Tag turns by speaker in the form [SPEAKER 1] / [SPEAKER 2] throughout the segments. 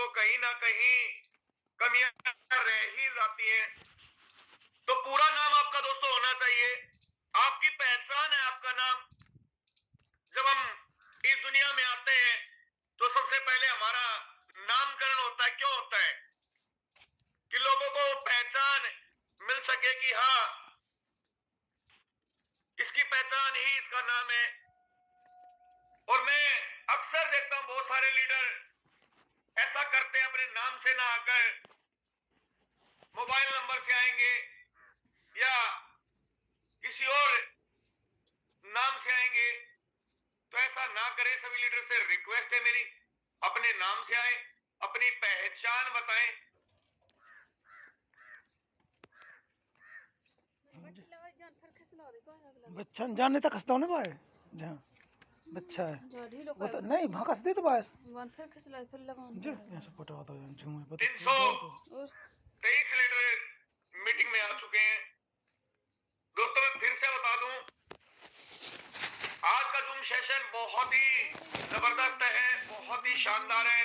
[SPEAKER 1] दोस्तों कहीं ना कहीं कमियां रह ही जाती हैं। तो पूरा नाम आपका दोस्तों होना चाहिए, आपकी पहचान है आपका नाम। जब हम इस दुनिया में आते हैं तो सबसे पहले हमारा नामकरण होता है। क्यों होता है? कि लोगों को पहचान मिल सके कि हाँ, इसकी पहचान ही इसका नाम है। और मैं अक्सर देखता हूं बहुत सारे लीडर ऐसा करते हैं, अपने नाम से ना आकर मोबाइल नंबर से आएंगे या किसी और नाम से आएंगे। तो ऐसा ना करें। सभी लीडर से रिक्वेस्ट है मेरी, अपने नाम से आए, अपनी पहचान बताएं।
[SPEAKER 2] बच्चा जाने तक हंसता होने पाए जहाँ बच्चा है वो तो नहीं वहाँ हंस दे तो बस जो यहाँ से पटा होता है झूमे पता
[SPEAKER 1] 323 लीडर मीटिंग में आ चुके हैं। दोस्तों मैं फिर से बता दूं, आज का जूम सेशन बहुत ही जबरदस्त है, बहुत ही शानदार है।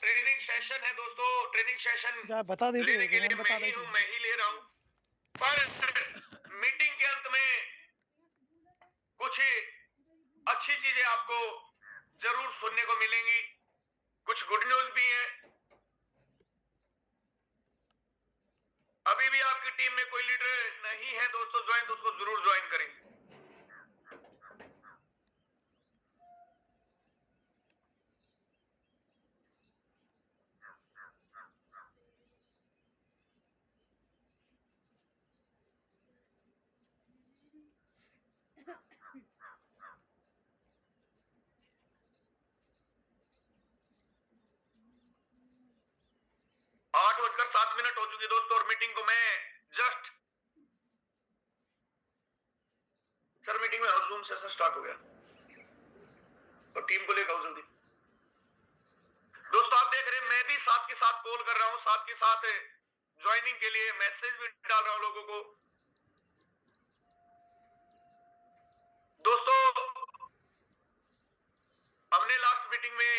[SPEAKER 1] ट्रेनिंग सेशन है दोस्तों। ट्रेनिंग सेशन
[SPEAKER 2] बता दे
[SPEAKER 1] लेने के लिए मैं ही हूं, मैं ही ले रहा हूं। पर मीटिंग के अंत में कुछ अच्छी चीजें आपको जरूर सुनने को मिलेंगी, कुछ गुड न्यूज भी है। अभी भी आपकी टीम में कोई लीडर नहीं है दोस्तों ज्वाइन, तो उसको जरूर ज्वाइन करें। 8:07 हो चुकी दोस्तों, और मीटिंग को मैं जस्ट सर मीटिंग में जूम सेशन स्टार्ट हो गया तो टीम को लेकर आओ जल्दी। दोस्तों आप देख रहे हैं मैं भी साथ के साथ कॉल कर रहा हूं, साथ के साथ ज्वाइनिंग के लिए मैसेज भी डाल रहा हूं लोगों को। दोस्तों हमने लास्ट मीटिंग में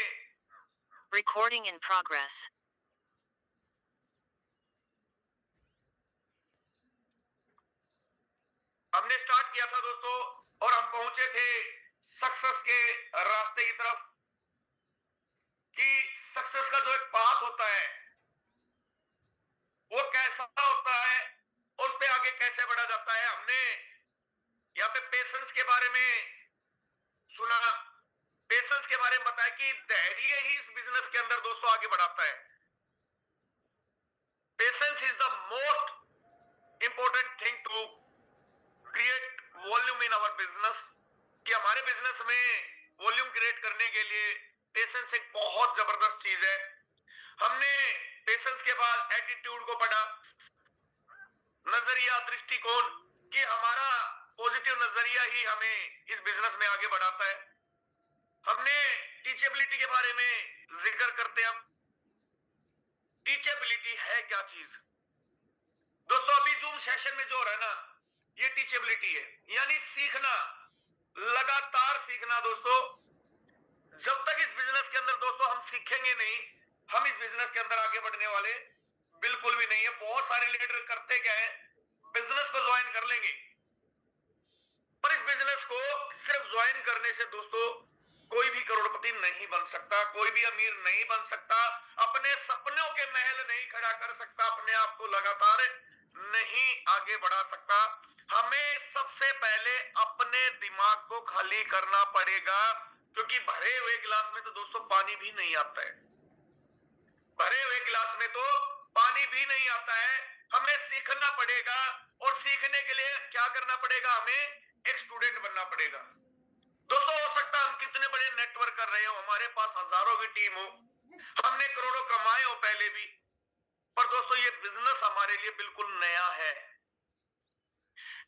[SPEAKER 3] रिकॉर्डिंग इन प्रोग्रेस
[SPEAKER 1] हमने स्टार्ट किया था दोस्तों, और हम पहुंचे थे सक्सेस के रास्ते की तरफ। कि सक्सेस का जो एक पाथ होता है वो कैसा होता है और उस पे आगे कैसे बढ़ा जाता है। हमने यहाँ पे पेशेंस के बारे में सुना, पेशेंस के बारे में बताया कि धैर्य ही इस बिजनेस के अंदर दोस्तों आगे बढ़ाता है। Patience is the most important thing to create volume in our business. कि हमारे बिजनेस में वॉल्यूम क्रिएट करने के लिए पेशेंस एक बहुत जबरदस्त चीज है। हमने पेशेंस के बाद एटीट्यूड को पढ़ा, नजरिया, दृष्टिकोण, कि हमारा पॉजिटिव नजरिया ही हमें इस बिजनेस में आगे बढ़ाता है। हमने टीचेबिलिटी के बारे में जिक्र करते हैं। टीचेबिलिटी है क्या चीज दोस्तों? अभी जूम सेशन में जो हो रहा है ना, ये टीचेबिलिटी है, यानी सीखना, लगातार सीखना। दोस्तों जब तक इस बिजनेस के अंदर दोस्तों हम सीखेंगे नहीं, हम इस बिजनेस के अंदर आगे बढ़ने वाले बिल्कुल भी नहीं है। बहुत सारे लीडर करते क्या है, बिजनेस को ज्वाइन कर लेंगे, पर इस बिजनेस को सिर्फ ज्वाइन करने से दोस्तों कोई भी करोड़पति नहीं बन सकता, कोई भी अमीर नहीं बन सकता, अपने सपनों के महल नहीं खड़ा कर सकता, अपने आप को लगातार नहीं आगे बढ़ा सकता। हमें सबसे पहले अपने दिमाग को खाली करना पड़ेगा, क्योंकि भरे हुए गिलास में तो दोस्तों पानी भी नहीं आता है। भरे हुए गिलास में तो पानी भी नहीं आता है। हमें सीखना पड़ेगा, और सीखने के लिए क्या करना पड़ेगा? हमें एक स्टूडेंट बनना पड़ेगा। दोस्तों हो सकता है हम कितने बड़े नेटवर्क कर रहे हो, हमारे पास हजारों की टीम हो, हमने करोड़ों कमाए हो पहले भी, पर दोस्तों ये बिजनेस हमारे लिए बिल्कुल नया है।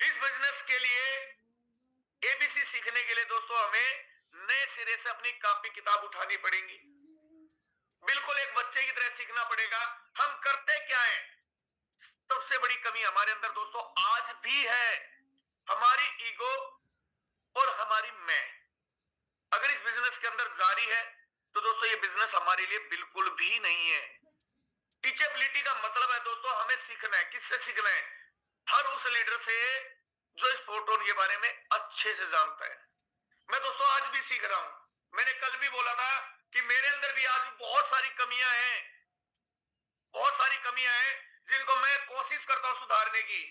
[SPEAKER 1] इस बिजनेस के लिए एबीसी सीखने के लिए दोस्तों हमें नए सिरे से अपनी कॉपी किताब उठानी पड़ेगी, बिल्कुल एक बच्चे की तरह सीखना पड़ेगा। हम करते क्या है? सबसे बड़ी कमी हमारे अंदर दोस्तों आज भी है, हमारी ईगो और हमारी मैं। अगर इस बिजनेस के अंदर जारी है तो दोस्तों ये बिजनेस हमारे लिए बिल्कुल भी नहीं है। टीचेबिलिटी का मतलब है दोस्तों हमें सीखना है। किससे सीखना है? हर उस लीडर से जो इस फोटोन के बारे में अच्छे से जानता है। मैं दोस्तों आज भी सीख रहा हूं। मैंने कल भी बोला था कि मेरे अंदर भी आज बहुत सारी कमियां हैं, बहुत सारी कमियां हैं जिनको मैं कोशिश करता हूं सुधारने की।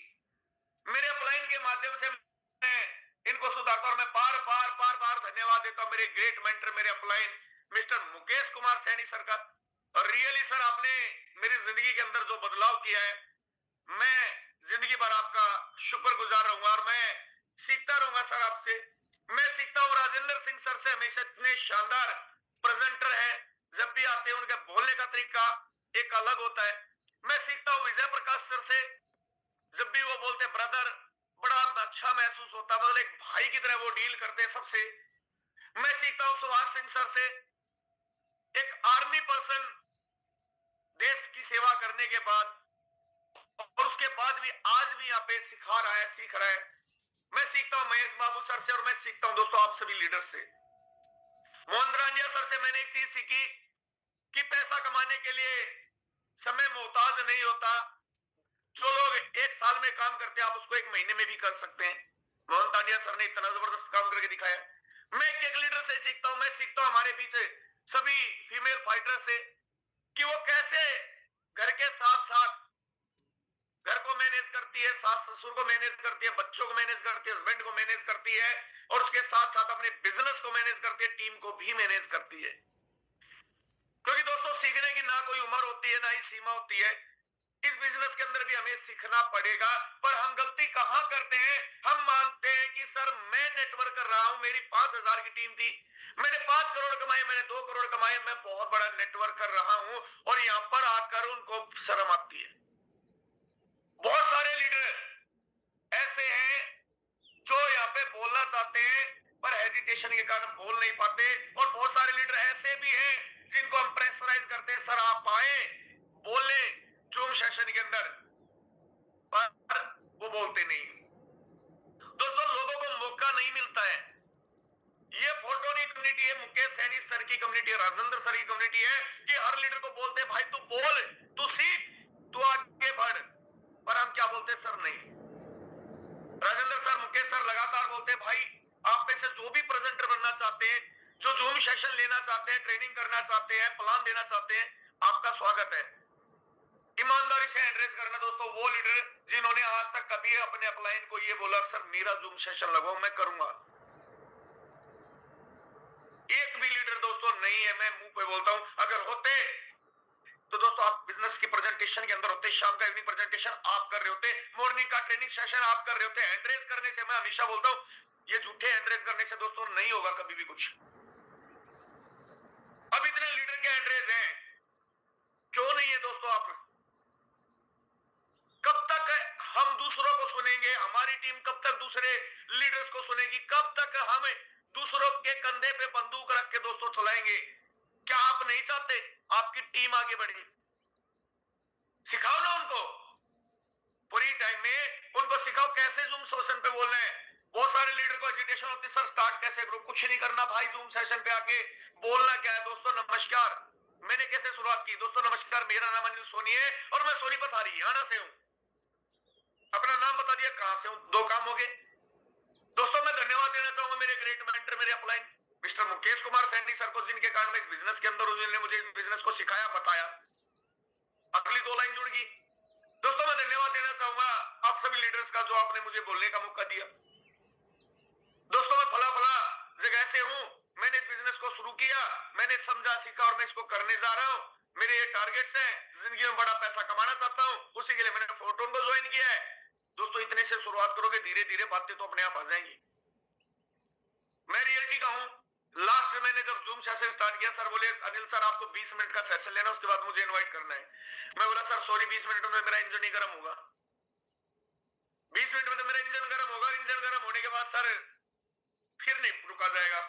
[SPEAKER 1] मेरे अपलाइन के माध्यम से मैं इनको सुधारता हूं। मैं बार बार बार बार धन्यवाद देता हूं मेरे ग्रेट मेंटर, मेरे upline mister Mukesh Kumar Saini sir का। और रियली सर आपने मेरी जिंदगी के अंदर जो बदलाव किया है, मैं जिंदगी भर आपका शुक्रगुजार रहूंगा और मैं सीखता रहूंगा सर आपसे। मैं सीखता हूँ राजेंद्र सिंह सर से, हमेशा इतने शानदार प्रेजेंटर है, जब भी आते हैं उनके बोलने का तरीका एक अलग होता है। मैं सीखता हूँ विजय प्रकाश सर से, जब भी वो बोलते ब्रदर बड़ा अच्छा महसूस होता है, मतलब एक भाई की तरह वो डील करते हैं सबसे। मैं सीखता हूँ सुभाष सिंह सर से, एक आर्मी पर्सन देश की सेवा करने के बाद और उसके बाद भी आज भी यहाँ पे सिखा रहा है, सीख रहा है। मैं सीखता हूँ महेश बाबू सर से और मैं सीखता हूँ दोस्तों आप सभी लीडर से। मोहन रांझिया सर से मैंने एक चीज सीखी कि पैसा कमाने के लिए समय मोहताज नहीं होता। जो लोग एक साल में काम करते हैं आप उसको एक महीने में भी कर सकते हैं। मोहन तानिया सर ने इतना जबरदस्त काम करके दिखाया। मैं एक लीडर से सीखता हूं। मैं सीखता हूं हमारे बीच सभी फीमेल फाइटर से कि वो कैसे घर के साथ साथ घर को मैनेज करती है, सास ससुर को मैनेज करती है, बच्चों को मैनेज करती है, हस्बैंड को मैनेज करती है और उसके साथ साथ अपने बिजनेस को मैनेज करती है, टीम को भी मैनेज करती है। क्योंकि दोस्तों सीखने की ना कोई उम्र होती है ना ही सीमा होती है। इस बिजनेस के अंदर भी हमें सीखना पड़ेगा। पर हम गलती कहां करते हैं? हम मानते हैं कि सर मैं नेटवर्क कर रहा हूं, मेरी 5,000 की टीम थी, मैंने 5 करोड़ कमाए, मैंने 2 करोड़ कमाए, मैं बहुत बड़ा नेटवर्क कर रहा हूं और यहां पर आकर उनको शर्म आती है। बहुत सारे लीडर ऐसे हैं जो यहाँ पे बोलना चाहते हैं पर हेजिटेशन के कारण बोल नहीं पाते। और बहुत सारे लीडर ऐसे भी हैं जिनको हम प्रेशराइज करते हैं, सर आप आए बोले जूम सेशन के अंदर, पर वो बोलते नहीं। दोस्तों लोगों को मौका नहीं मिलता है। ये फोटोनी कम्युनिटी है, मुकेश सैनी सर की कम्युनिटी है, राजेंद्र सर की कम्युनिटी है कि हर लीडर को बोलते हैं भाई तू बोल, तू सीख, तू आगे बढ़। पर हम क्या बोलते हैं? सर नहीं। राजेंद्र सर, मुकेश सर लगातार बोलते हैं भाई आप में से जो भी प्रेजेंटर बनना चाहते हैं, जो जूम सेशन लेना चाहते हैं, ट्रेनिंग करना चाहते हैं, प्लान देना चाहते हैं, आपका स्वागत है। ईमानदारी से एड्रेस करना दोस्तों वो लीडर जिन्होंने आज तक कभी अपने अपलाइन को ये बोला सर मेरा जूम सेशन लगाओ मैं करूंगा। एक भी लीडर दोस्तों नहीं है, मैं मुंह पे बोलता हूं। अगर होते तो दोस्तों आप बिजनेस की प्रेजेंटेशन के अंदर होते, शाम का इवनिंग प्रेजेंटेशन आप कर रहे होते, मॉर्निंग का ट्रेनिंग सेशन आप कर रहे होते। एड्रेस करने से मैं हमेशा बोलता हूं ये झूठे एड्रेस करने से दोस्तों नहीं होगा कभी भी कुछ। अब इतने लीडर के एड्रेस हैं, क्यों नहीं है दोस्तों? आप कब तक हम दूसरों को सुनेंगे? हमारी टीम कब तक दूसरे लीडर्स को सुनेगी? कब तक हम दूसरों के कंधे पे बंदूक रख के दोस्तों चलाएंगे? क्या आप नहीं चाहते आपकी टीम आगे बढ़े? सिखाओ ना उनको, पूरी टाइम में उनको सिखाओ कैसे जूम सेशन पे बोलना है। बहुत सारे लीडर को एजिटेशन होती है, सर स्टार्ट कैसे करूं? कुछ नहीं करना भाई, जूम सेशन पे आके बोलना क्या है। दोस्तों नमस्कार, मैंने कैसे शुरुआत की? दोस्तों नमस्कार, मेरा नाम अनिल सोनी है और मैं सोनीपत हरियाणा से हूं। अपना नाम बता दिया, कहां से हूं, 2 काम हो गए। दोस्तों मैं धन्यवाद देना चाहूंगा मेरे ग्रेट मेंटर, मेरे upline mister Mukesh Kumar Saini sir को, जिनके कारण इस बिजनेस के अंदर उन्होंने मुझे इस बिजनेस को सिखाया, बताया। अगली 2 लाइन जुड़ गई। दोस्तों मैं धन्यवाद देना चाहूंगा आप सभी लीडर्स का जो आपने मुझे बोलने का मौका दिया। दोस्तों मैं फला फला जगह से हूं, मैंने इस बिजनेस को शुरू किया, मैंने समझा सीखा और मैं इसको करने जा रहा हूं। मेरे ये टारगेट्स हैं, जिंदगी में बड़ा पैसा कमाना चाहता हूं, उसी के लिए मैंने फोटोन को ज्वाइन किया है। दोस्तों इतने से शुरुआत करोगे, धीरे धीरे बातें तो अपने आप आ जाएंगी। मैं रियलिटी का हूं। लास्ट में मैंने जब जूम सेशन स्टार्ट किया, सर बोले अनिल सर आपको 20 मिनट का सेशन लेना, उसके बाद मुझे इनवाइट करना है। मैं बोला सर सॉरी 20 मिनट में मेरा इंजन नहीं गर्म होगा। 20 मिनट में तो मेरा इंजन गर्म होगा, इंजन गर्म होने के बाद सर फिर नहीं रुका जाएगा।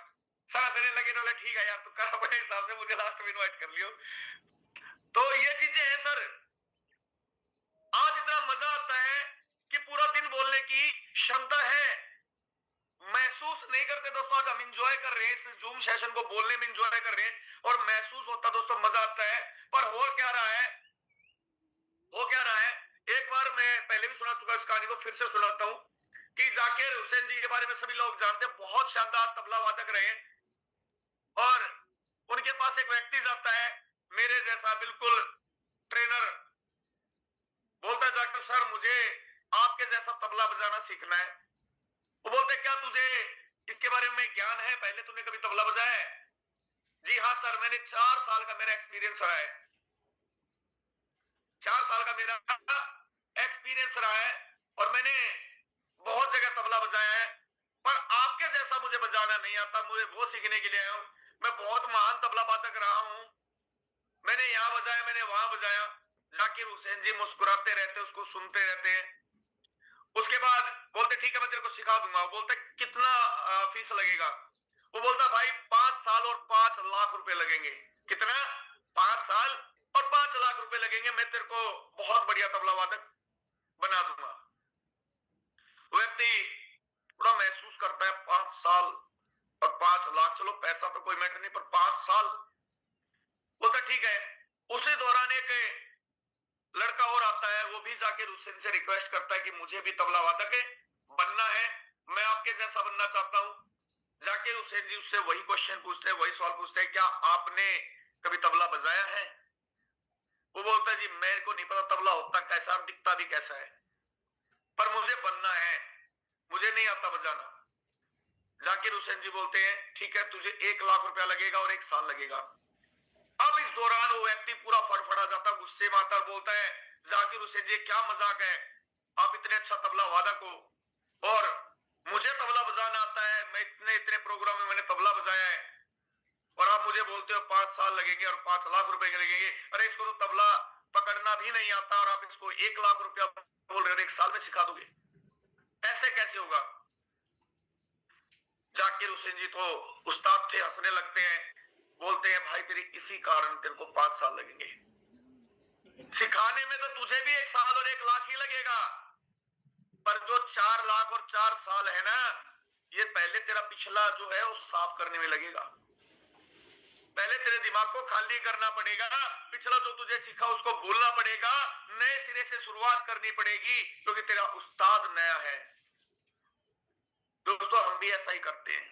[SPEAKER 1] सर देने लगे तो ठीक है यार, तो कर अपने हिसाब से मुझे लास्ट में इनवाइट कर लियो। तो ये चीजें हैं सर। आज इतना मजा आता है कि पूरा दिन बोलने की क्षमता है। महसूस नहीं करते दोस्तों। आज हम इंजॉय कर रहे हैं इस जूम सेशन को, बोलने में इंजॉय कर रहे हैं और महसूस होता दोस्तों, मजा आता है। पर हो क्या रहा है, हो क्या रहा है, एक बार मैं पहले भी सुना चुका इस कहानी को, फिर से सुनाता हूं कि जाकिर हुसैन जी के बारे में सभी लोग जानते हैं, बहुत शानदार तबला वादक रहे और उनके पास एक व्यक्ति जाता है मेरे जैसा बिल्कुल ट्रेनर, बोलता है जाकिर सर मुझे आपके जैसा तबला बजाना सीखना है। वो बोलते क्या तुझे इसके बारे में ज्ञान है, पहले तूने कभी तबला बजाया है? जी हाँ सर, मैंने 4 साल का मेरा एक्सपीरियंस रहा है, 4 साल का मेरा एक्सपीरियंस रहा है और मैंने बहुत जगह तबला बजाया है, पर आपके जैसा मुझे बजाना नहीं आता, मुझे वो सीखने के लिए आया हूं। मैं बहुत महान तबला वादक रहा हूं, मैंने यहाँ बजाया, मैंने वहां बजाया। जाकिर हुसैन जी मुस्कुराते रहते, उसको सुनते रहते हैं। उसके बाद बोलते ठीक है मैं तेरे को सिखा दूंगा। बोलते कितना फीस लगेगा? वो बोलता भाई 5 साल और 5 लाख रुपए लगेंगे। कितना? 5 साल और 5 लाख रुपए लगेंगे, मैं तेरे को बहुत बढ़िया तबला वादक बना दूंगा। व्यक्ति थोड़ा महसूस करता है 5 साल और 5 लाख, चलो पैसा तो कोई मैटर नहीं, पर 5 साल। बोलता ठीक है। उसी दौरान एक लड़का और आता है, वो भी जाकिर हुसैन से रिक्वेस्ट करता है कि मुझे भी तबला वादक बनना है, मैं आपके जैसा बनना चाहता हूं। जाकिर हुसैन जी उससे वही क्वेश्चन पूछते हैं, वही सवाल पूछते हैं, क्या आपने कभी तबला बजाया है? वो बोलता है जी मेरे को नहीं पता तबला होता कैसा और दिखता भी कैसा है, पर मुझे बनना है, मुझे नहीं आता बजाना। जाकिर हुसैन जी बोलते हैं ठीक है तुझे 1 लाख रुपया लगेगा और 1 साल लगेगा। अब इस दौरान वो व्यक्ति पूरा फड़फड़ा जाता, गुस्से में आता, बोलता है जाकिर हुसैन जी क्या मजाक है, आप इतने अच्छा तबला वादक हो और मुझे तबला बजाना आता है, मैं इतने इतने प्रोग्राम में मैंने तबला बजाया है और आप मुझे बोलते हो 5 साल लगेंगे और 5 लाख रुपए लगेंगे। अरे इसको तो तबला पकड़ना भी नहीं आता और आप इसको 1 लाख रुपया बोल रहे हो, 1 साल में सिखा दोगे, ऐसे कैसे होगा? जाकिर हुसैन जी तो उस्ताद थे, हंसने लगते हैं, बोलते हैं भाई तेरे इसी कारण तेरे को 5 साल लगेंगे, सिखाने में तो तुझे भी 1 साल और 1 लाख ही लगेगा, पर जो 4 लाख और 4 साल है ना, ये पहले तेरा पिछला जो है वो साफ करने में लगेगा। पहले तेरे दिमाग को खाली करना पड़ेगा, पिछला जो तुझे सीखा उसको भूलना पड़ेगा, नए सिरे से शुरुआत करनी पड़ेगी, क्योंकि तेरा उस्ताद नया है। दोस्तों हम भी ऐसा ही करते हैं,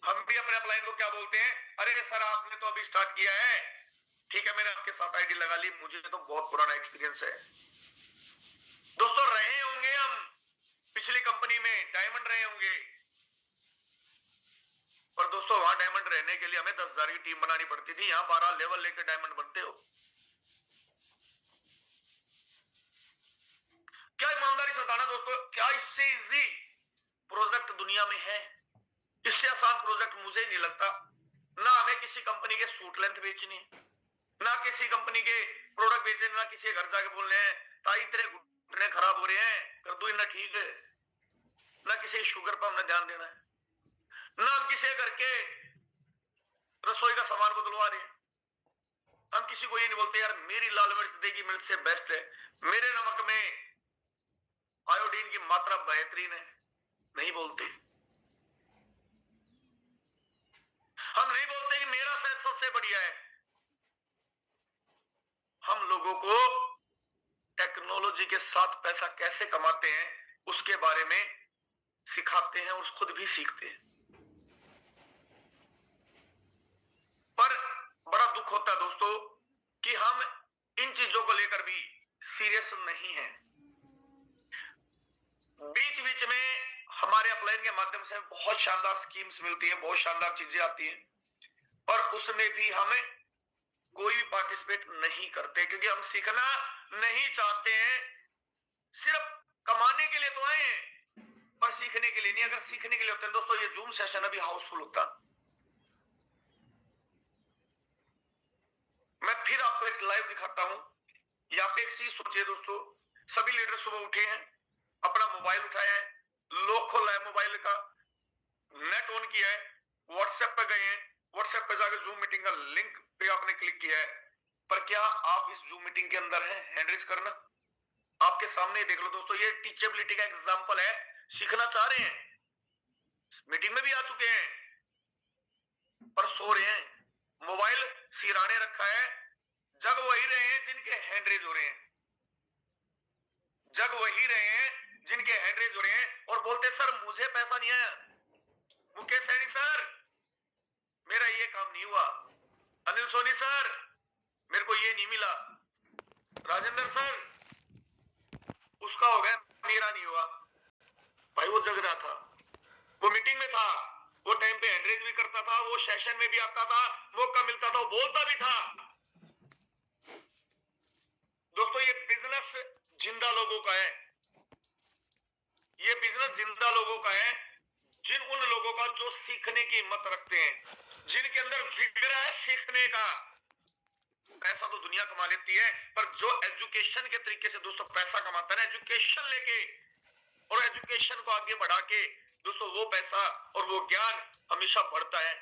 [SPEAKER 1] हम भी अपने अपलाइन को क्या बोलते हैं, अरे सर आपने तो अभी स्टार्ट किया है, ठीक है मैंने आपके साथ आईडी लगा ली, मुझे तो बहुत पुराना एक्सपीरियंस है। दोस्तों रहे होंगे हम पिछली कंपनी में, डायमंड रहे होंगे, पर दोस्तों वहां डायमंड रहने के लिए हमें 10,000 की टीम बनानी पड़ती थी, यहां 12 लेवल लेके डायमंड बनते हो। क्या ईमानदारी से बताना दोस्तों, क्या इससे इजी प्रोजेक्ट दुनिया में है? इससे आसान प्रोजेक्ट मुझे नहीं लगता। ना हमें किसी कंपनी के सूट लेंथ बेचनी है, ना किसी कंपनी के प्रोडक्ट बेचने, ना किसी घर जाके बोलने हैं ताई तेरे घुटने खराब हो रहे हैं कर दो इतना ठीक है, ना किसी शुगर पर हमने ध्यान देना है, ना हम किसी घर के रसोई का सामान बदलवा रहे हैं। हम किसी को ये नहीं बोलते यार मेरी लाल मिर्च देगी मिर्च से बेस्ट है, मेरे नमक में आयोडीन की मात्रा बेहतरीन है, नहीं बोलते। हम नहीं बोलते कि मेरा शहद सबसे बढ़िया है। हम लोगों को टेक्नोलॉजी के साथ पैसा कैसे कमाते हैं उसके बारे में सिखाते हैं और खुद भी सीखते हैं, पर बड़ा दुख होता है दोस्तों कि हम इन चीजों को लेकर भी सीरियस नहीं हैं। बीच बीच में हमारे अपलाइन के माध्यम से बहुत शानदार स्कीम्स मिलती है, बहुत शानदार चीजें आती हैं, पर उसमें भी हमें कोई भी पार्टिसिपेट नहीं करते, क्योंकि हम सीखना नहीं चाहते हैं। सिर्फ कमाने के लिए तो आए हैं, पर सीखने के लिए नहीं। अगर सीखने के लिए होते हैं दोस्तों ये जूम सेशन अभी हाउसफुल होता। मैं फिर आपको एक लाइव दिखाता हूं। यहाँ पे एक चीज सोचिए दोस्तों, सभी लीडर सुबह उठे हैं, अपना मोबाइल उठाया है, लॉक खोला है मोबाइल का, नेट ऑन किया है, व्हाट्सएप पे गए हैं, व्हाट्सएप पे जाकर जूम मीटिंग का लिंक पे आपने क्लिक किया है, पर क्या आप इस जूम मीटिंग के अंदर हैं? हैंड रेज करना आपके सामने देख लो दोस्तों, ये टीचेबिलिटी का एग्जांपल है। सीखना चाह रहे हैं, मीटिंग में भी आ चुके हैं, पर सो रहे हैं, मोबाइल सिराने रखा है। जग वही रहे हैं जिनके हैंड रेज हो रहे हैं, जग वही रहे हैं जिनके हैंड रेज हो रहे हैं और बोलते सर मुझे पैसा नहीं आया, मुकेश सैनी सर मेरा ये काम नहीं हुआ, अनिल सोनी सर मेरे को ये नहीं मिला, राजेंद्र सर उसका हो गया मेरा नहीं हुआ। भाई वो जग रहा था, वो मीटिंग में था, वो टाइम पे हैंडरेज भी करता था, वो सेशन में भी आता था, मौका मिलता था वो बोलता भी था। दोस्तों ये बिजनेस जिंदा लोगों का है, ये बिजनेस जिंदा लोगों का है, जिन उन लोगों का जो सीखने की हिम्मत रखते हैं, जिनके अंदर जिगर है सीखने का। पैसा तो दुनिया कमा लेती है, पर जो एजुकेशन के तरीके से दोस्तों पैसा कमाता है ना, एजुकेशन लेके और एजुकेशन को आगे बढ़ा के दोस्तों, वो पैसा और वो ज्ञान हमेशा बढ़ता है।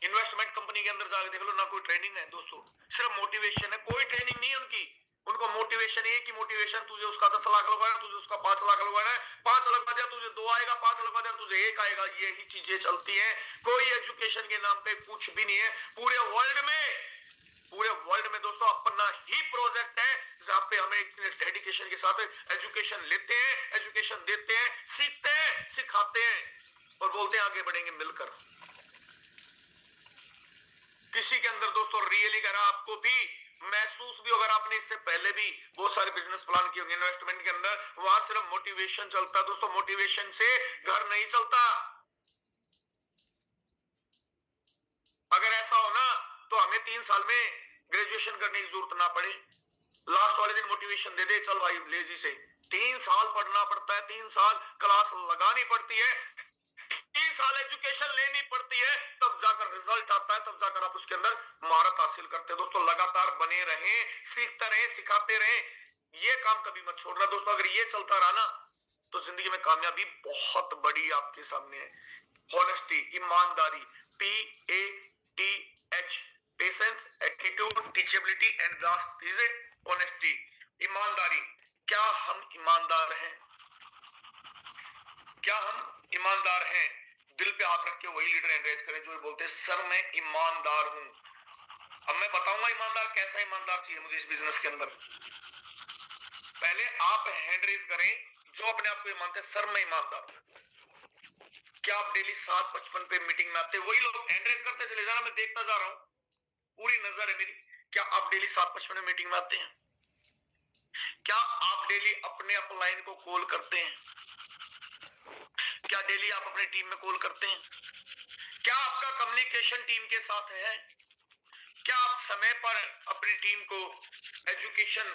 [SPEAKER 1] इन्वेस्टमेंट कंपनी के अंदर जाकर देख लो ना, कोई ट्रेनिंग है दोस्तों, सिर्फ मोटिवेशन है, कोई ट्रेनिंग नहीं है उनकी। उनको मोटिवेशन है कि मोटिवेशन तुझे उसका 10 लाख लगवाना, तुझे उसका 5 लाख लगवाना है, 5 लगवा दिया तुझे 2 आएगा, 5 लगवा दिया तुझे 1 आएगा, यही चीजें चलती है। कोई एजुकेशन के नाम पे कुछ भी नहीं है। पूरे वर्ल्ड में दोस्तों अपना ही प्रोजेक्ट है जहां पे हमें इतने डेडिकेशन के साथ एजुकेशन लेते हैं, एजुकेशन देते हैं, सीखते हैं, सिखाते हैं और बोलते हैं आगे बढ़ेंगे मिलकर। किसी के अंदर दोस्तों रियली अगर आपको भी महसूस भी, अगर आपने इससे पहले भी बहुत सारे बिजनेस प्लान किए होंगे इन्वेस्टमेंट के अंदर, वहां सिर्फ मोटिवेशन चलता है दोस्तों। मोटिवेशन से घर नहीं चलता। अगर ऐसा हो ना तो हमें 3 साल में ग्रेजुएशन करने की जरूरत ना पड़े, लास्ट वाले दिन मोटिवेशन दे दे चल भाई लेजी से। 3 साल पढ़ना पड़ता है, 3 साल क्लास लगानी पड़ती है, 3 साल एजुकेशन लेनी पड़ती है, तब जाकर रिजल्ट आता है, तब जाकर आप उसके अंदर महारत हासिल करते हैं। दोस्तों लगातार बने रहें, सीखते रहें, सिखाते रहें, ये काम कभी मत छोड़ना दोस्तों। अगर ये चलता रहा ना तो जिंदगी में कामयाबी बहुत बड़ी आपके सामने है। हॉनेस्टी, ईमानदारी, PATH, patience, attitude, teachability and last is honesty, ईमानदारी। क्या हम ईमानदार हैं? क्या हम ईमानदार हैं? दिल पे हाथ रख के वही लीडर एंकरेज करें जो बोलते हैं सर मैं ईमानदार हूं। अब मैं बताऊंगा ईमानदार कैसा ईमानदार चाहिए मुझे इस बिजनेस के अंदर। पहले आप हैंड रेज करें जो अपने आप को मानते सर मैं ईमानदार। क्या आप डेली 7:55 पे मीटिंग में आते? वही लोग हैंड रेज करते चले जाना, मैं देखता जा रहा हूं, पूरी नजर है मेरी। क्या आप डेली 7:55 में मीटिंग में आते हैं? क्या आप डेली अपने अपलाइन को कॉल करते हैं? क्या डेली आप अपने टीम में कॉल करते हैं? क्या आपका कम्युनिकेशन टीम के साथ है? क्या आप समय पर अपनी टीम को एजुकेशन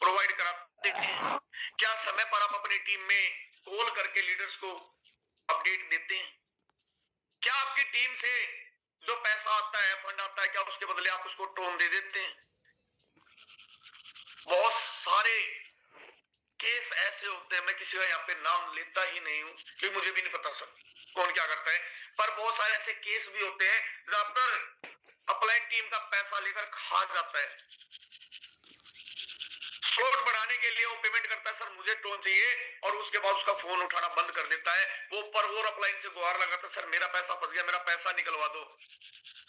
[SPEAKER 1] प्रोवाइड कराते हैं? क्या समय पर आप अपनी टीम में कॉल करके लीडर्स को अपडेट देते हैं? क्या आपकी टीम से जो पैसा आता है, फंड आता है, क्या उसके बदले आप उसको टोन दे देते हैं? बहुत सारे केस ऐसे होते हैं, मैं किसी का यहाँ पे नाम लेता ही नहीं हूं क्योंकि मुझे भी नहीं पता सर कौन क्या करता है, पर बहुत सारे ऐसे केस भी होते हैं जहां पर अपलाइन टीम का पैसा लेकर खा जाता है। स्लॉट बढ़ाने के लिए वो पेमेंट करता है सर मुझे टोन चाहिए, और उसके बाद उसका फोन उठाना बंद कर देता है। वो पर और अपलाइन से गुहार लगाता है सर मेरा पैसा फंस गया, मेरा पैसा निकलवा दो।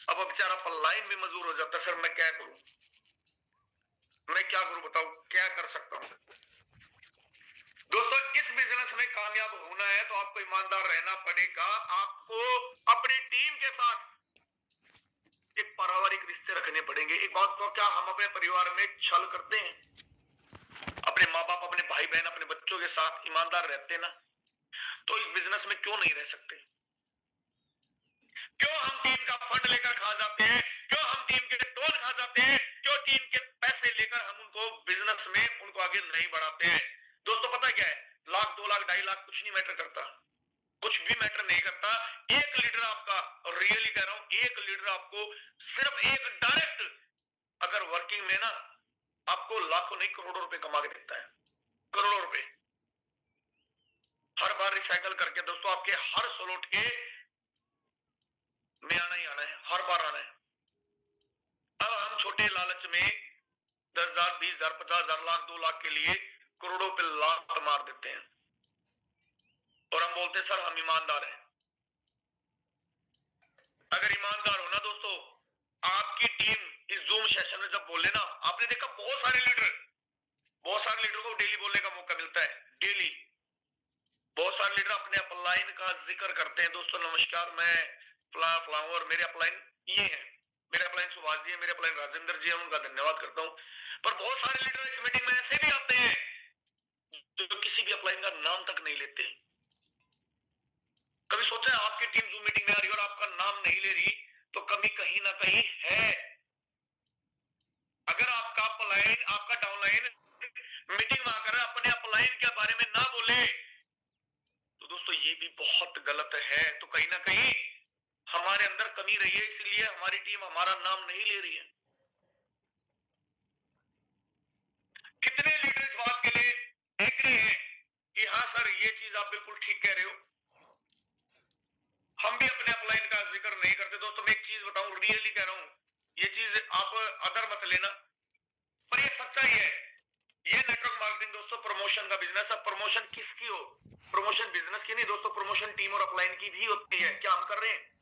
[SPEAKER 1] अब बेचारा अपलाइन भी मजबूर हो जाता है, सर मैं क्या करूं, मैं क्या करूं, बताओ क्या कर सकता हूं। दोस्तों इस बिजनेस में कामयाब होना है तो आपको ईमानदार रहना पड़ेगा। आपको अपनी टीम के साथ एक पारिवारिक रिश्ते रखने पड़ेंगे। एक बात को, क्या हम अपने परिवार में छल करते हैं? अपने माँ बाप, अपने भाई बहन, अपने बच्चों के साथ ईमानदार रहते ना, तो इस बिजनेस में क्यों नहीं रह सकते? क्यों हम टीम का फंड लेकर खा जाते हैं? क्यों हम टीम के टोल खा जाते हैं? क्यों टीम के पैसे लेकर हम उनको बिजनेस में उनको आगे नहीं बढ़ाते हैं? दोस्तों पता क्या है, 1,00,000, 2,00,000, 2.5 लाख कुछ नहीं मैटर करता, कुछ भी मैटर नहीं करता। एक लीडर आपका, और रियली कह रहा हूं, एक लीडर आपको सिर्फ एक डायरेक्ट अगर वर्किंग में ना आपको लाखों नहीं करोड़ों रुपए कमा के देता है, करोड़ों रुपए हर बार रिसाइकल करके। दोस्तों आपके हर स्लॉट के में आना ही आना है, हर बार आना है। अब हम छोटे लालच में 10,000, 20,000, 50,000, लाख, 2 लाख के लिए करोड़ों पे लाख मार देते हैं। और हम बोलते हैं सर हम ईमानदार हैं। अगर ईमानदार हो ना दोस्तों, आपकी टीम इस जूम सेशन में जब बोले ना, आपने देखा बहुत सारे लीडर को डेली बोलने का मौका मिलता है, डेली बहुत सारे लीडर अपने अपलाइन का जिक्र करते हैं। दोस्तों नमस्कार, मैं फलाऊं और मेरे अपलाइन ये है, मेरे अपलाइन सुभाष जी है, मेरे अपलाइन राजेंद्र जी है, उनका धन्यवाद करता हूं। पर बहुत सारे लीडर इस मीटिंग में ऐसे भी आते हैं जो किसी भी अपलाइन का नाम तक नहीं लेते। कभी सोचा है आपकी टीम जूम मीटिंग में आ रही और आपका नाम नहीं ले रही तो कमी कहीं ना कहीं है। अगर आपका अपलाइन, आपका डाउनलाइन मीटिंग में आकर अपने अपलाइन के बारे में ना बोले तो दोस्तों ये भी बहुत गलत है। तो कहीं ना कहीं हमारे अंदर कमी रही है, इसलिए हमारी टीम हमारा नाम नहीं ले रही है। कितने लीडर इस बात के लिए एग्री हैं कि हाँ सर ये चीज आप बिल्कुल ठीक कह रहे हो, हम भी अपने अपलाइन का जिक्र नहीं करते। दोस्तों मैं एक चीज बताऊं, रियली कह रहा हूं, ये चीज आप अदर मत लेना, पर ये सच्चाई है। ये नेटवर्क मार्केटिंग दोस्तों प्रमोशन का बिजनेस है। प्रमोशन किसकी हो, प्रमोशन बिजनेस की नहीं दोस्तों, प्रमोशन टीम और अपलाइन की भी होती है। क्या हम कर रहे हैं?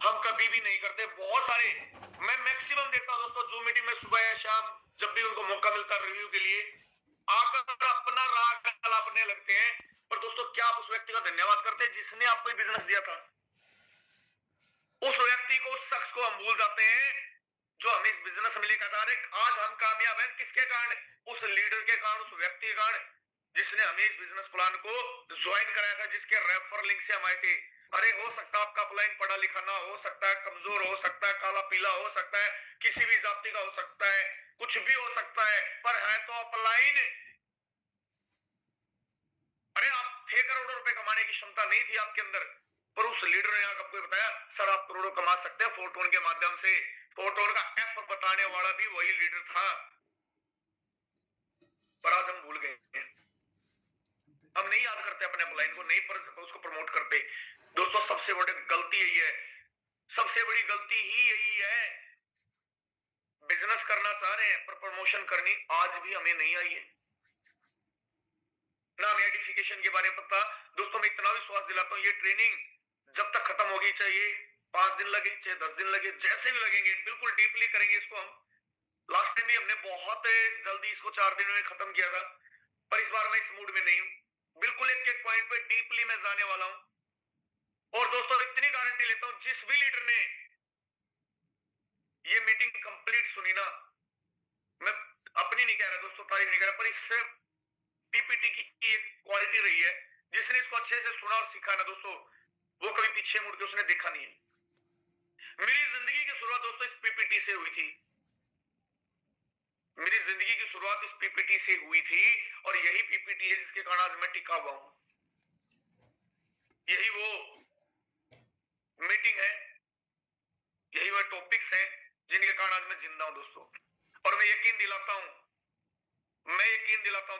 [SPEAKER 1] हम कभी भी नहीं करते। बहुत सारे मैं मैक्सिमम देखता हूं दोस्तों जूम मीटिंग में सुबह या शाम जब भी उनको मौका मिलता है रिव्यू के लिए आकर अपना राग अपने लगते हैं। पर दोस्तों क्या आप उस व्यक्ति का धन्यवाद करते हैं जिसने आपको बिजनेस दिया था? उस व्यक्ति को, उस शख्स को हम भूल जाते हैं जो हमें इस बिजनेस में लेकर आ रहे। आज हम कामयाब हैं किसके कारण? उस लीडर के कारण, उस व्यक्ति के कारण जिसने हमें इस बिजनेस प्लान को ज्वाइन कराया था, जिसके रेफर लिंक से हम आए थे। अरे हो सकता है आपका अपलाइन पढ़ा लिखा ना हो सकता है, कमजोर हो सकता है, काला पीला हो सकता है, किसी भी जाति का हो सकता है, कुछ भी हो सकता है, पर है तो अपलाइन। अरे आप थे, करोड़ों रुपए कमाने की क्षमता नहीं थी आपके अंदर, पर उस लीडर ने आपको बताया सर आप करोड़ों कमा सकते हैं फोटोन के माध्यम से। फोटोन का एफ बताने वाला भी वही लीडर था, पर आज हम भूल गए। हम नहीं याद करते अपने अपलाइन को, नहीं उसको प्रमोट करते। दोस्तों सबसे बड़ी गलती यही है, सबसे बड़ी गलती ही यही है। बिजनेस करना चाह रहे हैं पर प्रमोशन करनी आज भी हमें नहीं आई है, ना हमें एडिफिकेशन के बारे में पता। दोस्तों मैं इतना विश्वास दिलाता हूं, ये ट्रेनिंग जब तक खत्म होगी, चाहिए 5 दिन लगे, चाहे 10 दिन लगे, जैसे भी लगेंगे, बिल्कुल डीपली करेंगे इसको हम। लास्ट टाइम भी हमने बहुत जल्दी इसको 4 दिन में खत्म किया था, पर इस बार मैं इस मूड में नहीं हूं। बिल्कुल एक एक पॉइंट पे डीपली मैं जाने वाला हूं। और दोस्तों इतनी गारंटी लेता हूं, जिस भी लीडर ने ये मीटिंग कंप्लीट सुनी ना, मैं अपनी नहीं कह रहा दोस्तों, तारीफ नहीं कर रहा, पर इससे पीपीटी की एक क्वालिटी रही है, जिसने इसको अच्छे से सुना और सीखा ना दोस्तों, वो कभी पीछे मुड़ के उसने देखा नहीं है। मेरी जिंदगी की शुरुआत दोस्तों इस पीपीटी से हुई थी, मेरी जिंदगी की शुरुआत इस पीपीटी से हुई थी, और यही पीपीटी है जिसके कारण आज मैं टिका हुआ हूं। यही वो मीटिंग है, यही वो टॉपिक्स हैं जिनके कारण आज मैं जिंदा हूं दोस्तों। और मैं यकीन दिलाता हूं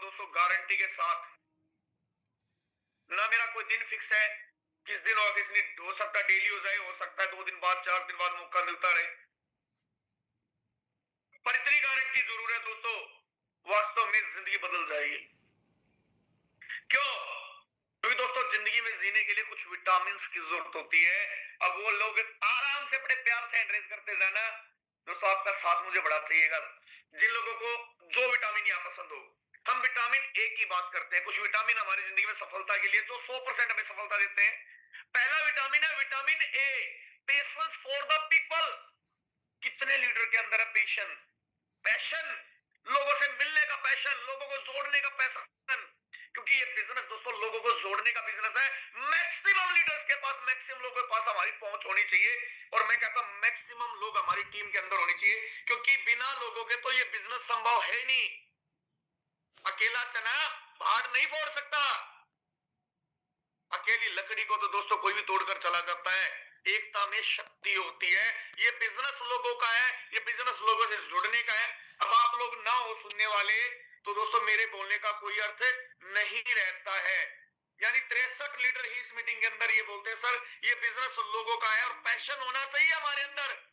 [SPEAKER 1] दोस्तों, गारंटी के साथ, ना मेरा कोई दिन फिक्स है किस दिन होगा, किस दिन हो सकता है डेली हो जाए, हो सकता है 2 दिन बाद, 4 दिन बाद मौका मिलता रहे, पर इतनी गारंटी जरूर है दोस्तों, वास्तव में जिंदगी बदल जाएगी। क्यों? क्योंकि दोस्तों जिंदगी में जीने के लिए कुछ विटामिन की जरूरत होती है। अब वो लोग आराम से बड़े प्यार से एड्रेस करते जाना दोस्तों, आपका साथ मुझे बड़ा चाहिएगा। जिन लोगों को जो विटामिन यहाँ पसंद हो, हम विटामिन ए की बात करते हैं। कुछ विटामिन हमारी जिंदगी में सफलता के लिए जो 100% हमें सफलता देते हैं। पहला विटामिन है vitamin A, patience for the people. कितने लीडर के अंदर है पेशेंस, पैशन, लोगों से मिलने का पैशन, लोगों को जोड़ने का पैशन, क्योंकि ये बिजनेस दोस्तों लोगों को जोड़ने का बिजनेस है। मैक्सिमम लीडर्स के पास, मैक्सिमम लोगों के पास हमारी पहुंच होनी चाहिए, और मैं कहता हूं मैक्सिमम लोग हमारी टीम के अंदर होने चाहिए, क्योंकि बिना लोगों के तो ये बिजनेस संभव है नहीं। अकेला चना भाड़ नहीं फोड़ सकता, अकेली लकड़ी को तो दोस्तों कोई भी तोड़कर चला जाता है। एकता में शक्ति होती है। ये बिजनेस लोगों का है, ये बिजनेस लोगों से जुड़ने का है। अब आप लोग ना हो सुनने वाले तो दोस्तों मेरे बोलने का कोई अर्थ नहीं रहता है। यानी 63 लीडर ही इस मीटिंग के अंदर ये बोलते हैं सर ये बिजनेस लोगों का है, और पैशन होना चाहिए हमारे अंदर,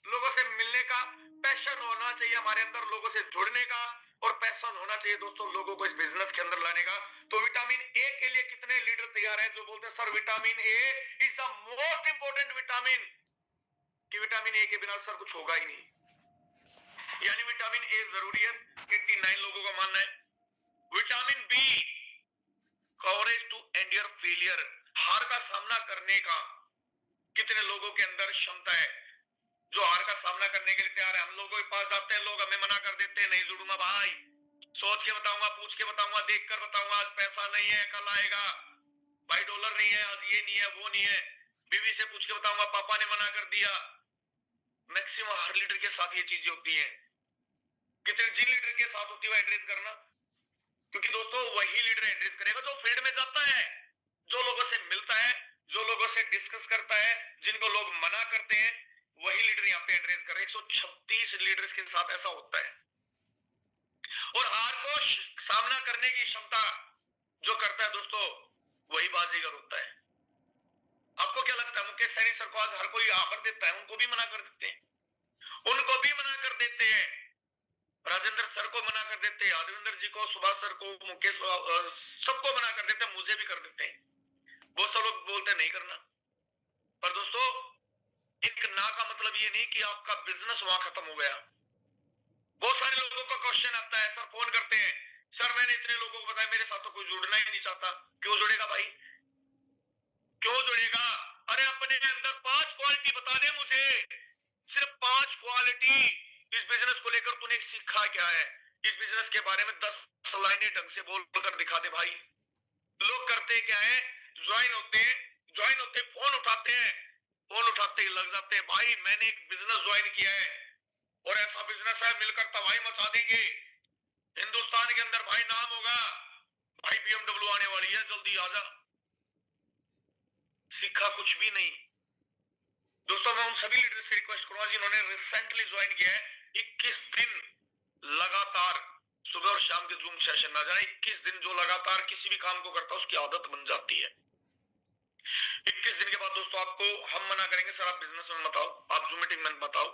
[SPEAKER 1] लोगों से मिलने का पैशन पैशन होना चाहिए हमारे अंदर लोगों से जुड़ने का, और पैशन होना चाहिए दोस्तों लोगों को इस बिजनेस के अंदर लाने का। तो विटामिन ए के लिए कितने लीडर तैयार हैं जो बोलते हैं sir vitamin A is the most important vitamin, कि विटामिन ए के बिना सर कुछ होगा ही नहीं, यानी विटामिन ए जरूरी है। 89 लोगों का मानना है। Vitamin B, courage to endure failure, हार का सामना करने का कितने लोगों के अंदर क्षमता है जो हार का सामना करने के लिए तैयार है। हम लोगों के पास जाते हैं, लोग हमें मना कर देते हैं, नहीं जुड़ूंगा भाई, सोच के बताऊंगा, पूछ के बताऊंगा, देख कर बताऊंगा, आज पैसा नहीं है कल आएगा, भाई डॉलर नहीं है, आज ये नहीं है वो नहीं है, बीवी से पूछ के बताऊंगा, पापा ने मना कर दिया। मैक्सिमम हर लीडर के साथ ये चीजें होती हैं। कितने जिन लीडर के साथ होती है एड्रेस करना, क्योंकि दोस्तों वही लीडर एड्रेस करेगा जो फील्ड में जाता है, जो लोगों से मिलता है, जो लोगों से डिस्कस करता है, जिनको लोग मना करते हैं, वही लीडर यहाँ पे एड्रेस कर रहे हैं। 136 लीडर्स के साथ ऐसा होता है। और हार को सामना करने की क्षमता जो करता है दोस्तों वही बाजीगर होता है। आपको क्या लगता है मुकेश सैनी सर को आज हर कोई ऑफर देता है? उनको भी मना कर देते हैं, उनको भी मना कर देते हैं, राजेंद्र सर को मना कर देते हैं, आदिवेंद्र जी को, सुभाष सर को, मुकेश, सबको मना कर देते हैं, मुझे भी कर देते हैं। बहुत सारे लोग बोलते हैं नहीं करना, पर दोस्तों एक ना का मतलब ये नहीं कि आपका बिजनेस वहां खत्म हो गया। बहुत सारे लोगों का क्वेश्चन आता है, सर फोन करते हैं, सर मैंने इतने लोगों को बताया, मेरे साथ तो कोई जुड़ना ही नहीं चाहता। क्यों जुड़ेगा भाई, क्यों जुड़ेगा? अरे अपने अंदर 5 क्वालिटी बता दे मुझे, सिर्फ 5 क्वालिटी। इस बिजनेस को लेकर तूने सीखा क्या है, इस बिजनेस के बारे में 10 लाइनें ढंग से बोलकर दिखा दे भाई। लोग करते क्या है, ज्वाइन होते फोन उठाते हैं, फोन उठाते ही लग जाते हैं, भाई मैंने एक बिजनेस ज्वाइन किया है और ऐसा बिजनेस है, मिलकर तबाही मचा देंगे हिंदुस्तान के अंदर, भाई नाम होगा, भाई BMW आने वाली है, जल्दी आ जा। सीखा कुछ भी नहीं। दोस्तों मैं उन सभी लीडर से रिक्वेस्ट करूंगा जिन्होंने रिसेंटली ज्वाइन किया है, 21 दिन लगातार सुबह और शाम के जूम सेशन में आ जाए। 21 दिन जो लगातार किसी भी काम को करता है उसकी आदत बन जाती है। 21 दिन के बाद दोस्तों आपको हम मना करेंगे, सर आप बिजनेस में मत आओ, आप जूम मीटिंग में मत आओ,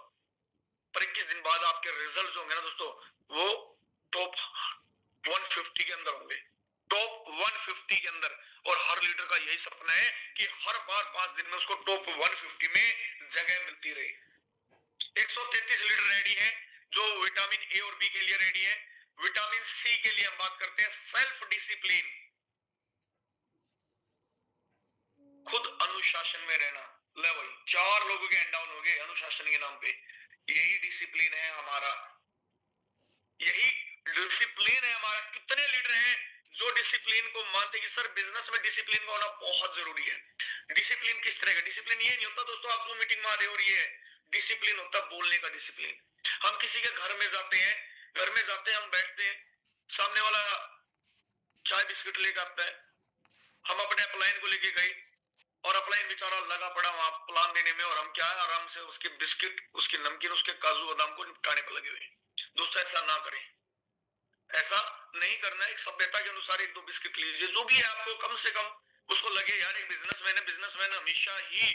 [SPEAKER 1] पर 21 दिन बाद आपके रिजल्ट होंगे ना दोस्तों, वो टॉप 150 के अंदर होंगे, टॉप 150 के अंदर। और हर लीडर का यही सपना है कि हर बार 5 दिन में उसको टॉप 150 में जगह मिलती रहे। 133 लीडर रेडी हैं जो विटामिन ए और बी के लिए रेडी है। विटामिन सी के लिए हम बात करते हैं सेल्फ डिसिप्लिन, खुद अनुशासन में रहना। ले भाई 4 लोगों के हैंड डाउन हो गए अनुशासन के नाम पे। यही डिसिप्लिन है हमारा, यही डिसिप्लिन है हमारा। कितने लीडर हैं जो डिसिप्लिन को मानते हैं कि सर बिजनेस में डिसिप्लिन का होना बहुत जरूरी है। डिसिप्लिन किस तरह का? डिसिप्लिन ये नहीं होता दोस्तों आप जो मीटिंग में आ रहे हो और ये है डिसिप्लिन, होता बोलने का डिसिप्लिन। हम किसी के घर में जाते हैं, हम बैठते हैं, सामने वाला चाय बिस्किट लेकर आता है, हम अपने अपलाइन को लेके गए और अपलाइन बेचारा लगा पड़ा वहां प्लान देने में, और हम क्या है आराम से उसके बिस्किट, उसकी नमकीन, उसके काजू बादाम को निपटाने पर लगे हुए। दोस्तों ऐसा ना करें, ऐसा नहीं करना है। एक सभ्यता के अनुसार 1-2 बिस्किट लीजिए, जो भी है आपको कम से कम उसको लगे यार एक बिजनेसमैन हमेशा ही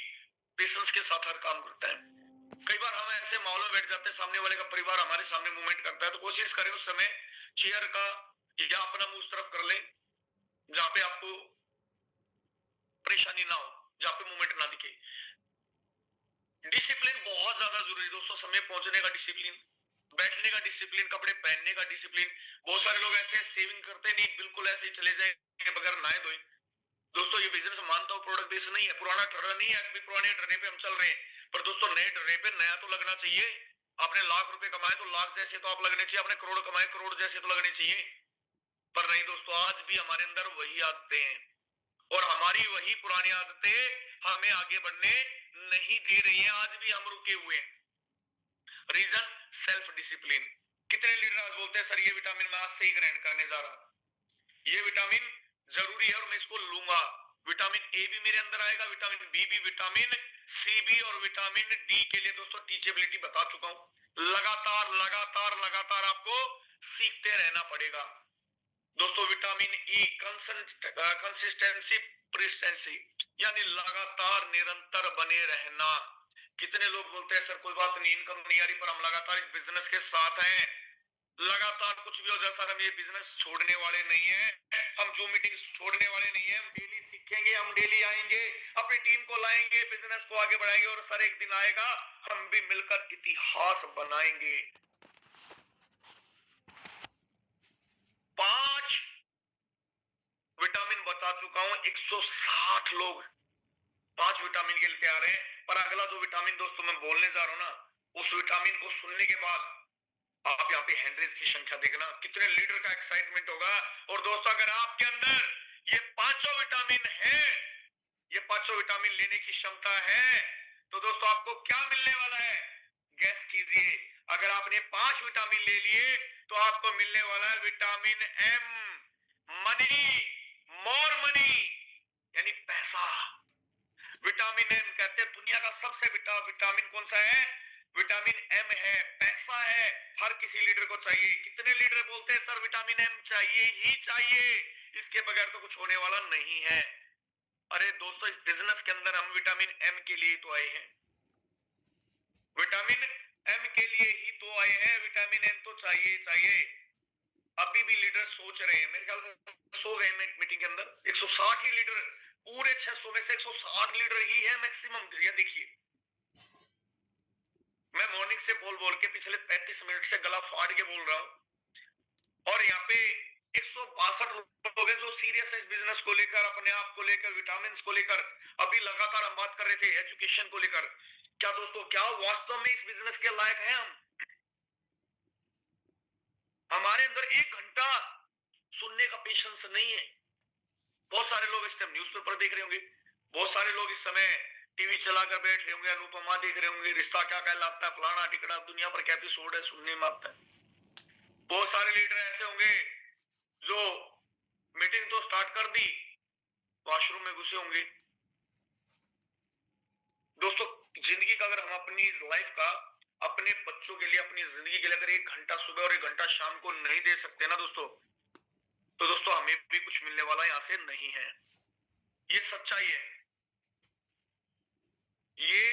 [SPEAKER 1] पेशेंस के साथ हर काम करता है। कई बार हम ऐसे माहौल में बैठ जाते हैं, सामने वाले का परिवार हमारे सामने मूवमेंट करता है, तो कोशिश करें उस समय चेयर का या अपना मुंह उस तरफ कर लें जहां पे आपको परेशानी ना हो, जहां पे मूवमेंट ना दिखे। डिसिप्लिन बहुत ज्यादा जरूरी है दोस्तों, समय पहुंचने का डिसिप्लिन, बैठने का डिसिप्लिन, कपड़े पहनने का डिसिप्लिन। बहुत सारे लोग ऐसे सेविंग करते नहीं, बिल्कुल ऐसे ही चले जाएंगे बगैर नहाए धोए। दोस्तों ये बिजनेस मानता हूं प्रोडक्ट बेस नहीं है, पुराना डर नहीं है, अभी पुराने डरने पे हम चल रहे हैं, पर दोस्तों नए डरने पे नया तो लगना चाहिए। आपने लाख रुपए कमाए तो लाख जैसे तो आप लगने चाहिए, आपने करोड़ कमाए करोड़ जैसे तो लगने चाहिए। पर नहीं दोस्तों, आज भी हमारे अंदर वही आदतें हैं और हमारी वही पुरानी आदतें हमें आगे बढ़ने नहीं दे रही हैं। आज भी हम रुके हुए हैं। Reason self discipline. कितने लीडर आज बोलते हैं सर ये विटामिन मैं आज से ही ग्रहण करने जा रहा हूं, ये विटामिन जरूरी है और मैं इसको लूंगा। विटामिन ए भी मेरे अंदर आएगा, विटामिन बी भी, विटामिन सी भी, और विटामिन डी के लिए दोस्तों टीचेबिलिटी बता चुका हूं। लगातार लगातार लगातार आपको सीखते रहना पड़ेगा दोस्तों। विटामिन ई कंसिस्टेंसी, प्रिस्टेंसी, यानी लगातार निरंतर बने रहना। कितने लोग बोलते हैं सर कोई बात नहीं, इनकम नहीं आ रही, पर हम लगातार इस बिजनेस के साथ हैं, लगातार कुछ भी हो जाए सर हम ये बिजनेस छोड़ने वाले नहीं है, हम जो मीटिंग छोड़ने वाले नहीं है, हम डेली सीखेंगे, हम डेली आएंगे, अपनी टीम को लाएंगे, बिजनेस को आगे बढ़ाएंगे, और सर एक दिन आएगा हम भी मिलकर इतिहास बनाएंगे। 5 विटामिन बता चुका हूं, 160 लोग 5 विटामिन के लिए तैयार हैं, पर अगला जो विटामिन दोस्तों मैं बोलने जा रहा हूं ना, उस विटामिन को सुनने के बाद आप यहाँ पे हैंडरेज की संख्या देखना, कितने लीडर का एक्साइटमेंट होगा। और दोस्तों अगर आपके अंदर ये पांचों विटामिन है, ये पांचों विटामिन लेने की क्षमता है, तो दोस्तों आपको क्या मिलने वाला है, गैस कीजिए। अगर आपने 5 विटामिन ले लिए तो आपको मिलने वाला है vitamin M, money, more money, यानी पैसा। विटामिन एम कहते हैं दुनिया का सबसे विटामिन कौन सा है, विटामिन एम है, पैसा है, हर किसी लीडर को चाहिए। कितने लीडर बोलते हैं सर विटामिन एम चाहिए ही चाहिए, इसके बगैर तो कुछ होने वाला नहीं है। अरे दोस्तों इस बिजनेस के अंदर हम विटामिन एम के लिए तो आए हैं, विटामिन एम के लिए ही तो आए हैं, विटामिन एम तो चाहिए चाहिए। अभी भी लीडर सोच रहे हैं, मेरे ख्याल से सो गए मीटिंग के अंदर 160 ही लीडर, पूरे 600 में से 160 लीडर ही है मैक्सिमम। ये देखिए मैं मॉर्निंग से बोल बोल के पिछले 35 मिनट से गला फाड़ के बोल रहा हूं, और यहाँ पे 162 लोग हैं जो सीरियस है इस बिजनेस को लेकर, अपने आप को लेकर, विटामिन को लेकर। अभी लगातार हम बात कर रहे थे एजुकेशन को लेकर। क्या दोस्तों, क्या वास्तव में इस बिजनेस के लायक हैं हम? हमारे अंदर 1 घंटा सुनने का पेशेंस नहीं है। बहुत सारे लोग इस टाइम न्यूज़पेपर देख रहे होंगे, बहुत सारे लोग इस समय टीवी चलाकर बैठ रहे होंगे, अनुपमा देख रहे होंगे, रिश्ता क्या कहलाता है, फलाना टिकड़ा, दुनिया पर क्या एपिसोड है, सुनने में आता है। बहुत सारे लीडर ऐसे होंगे जो मीटिंग तो स्टार्ट कर दी, वॉशरूम में घुसे होंगे। दोस्तों जिंदगी का अगर हम अपनी लाइफ का, अपने बच्चों के लिए, अपनी जिंदगी के लिए अगर 1 घंटा सुबह और 1 घंटा शाम को नहीं दे सकते ना दोस्तों, तो दोस्तों हमें भी कुछ मिलने वाला यहां से नहीं है। ये सच्चाई है, ये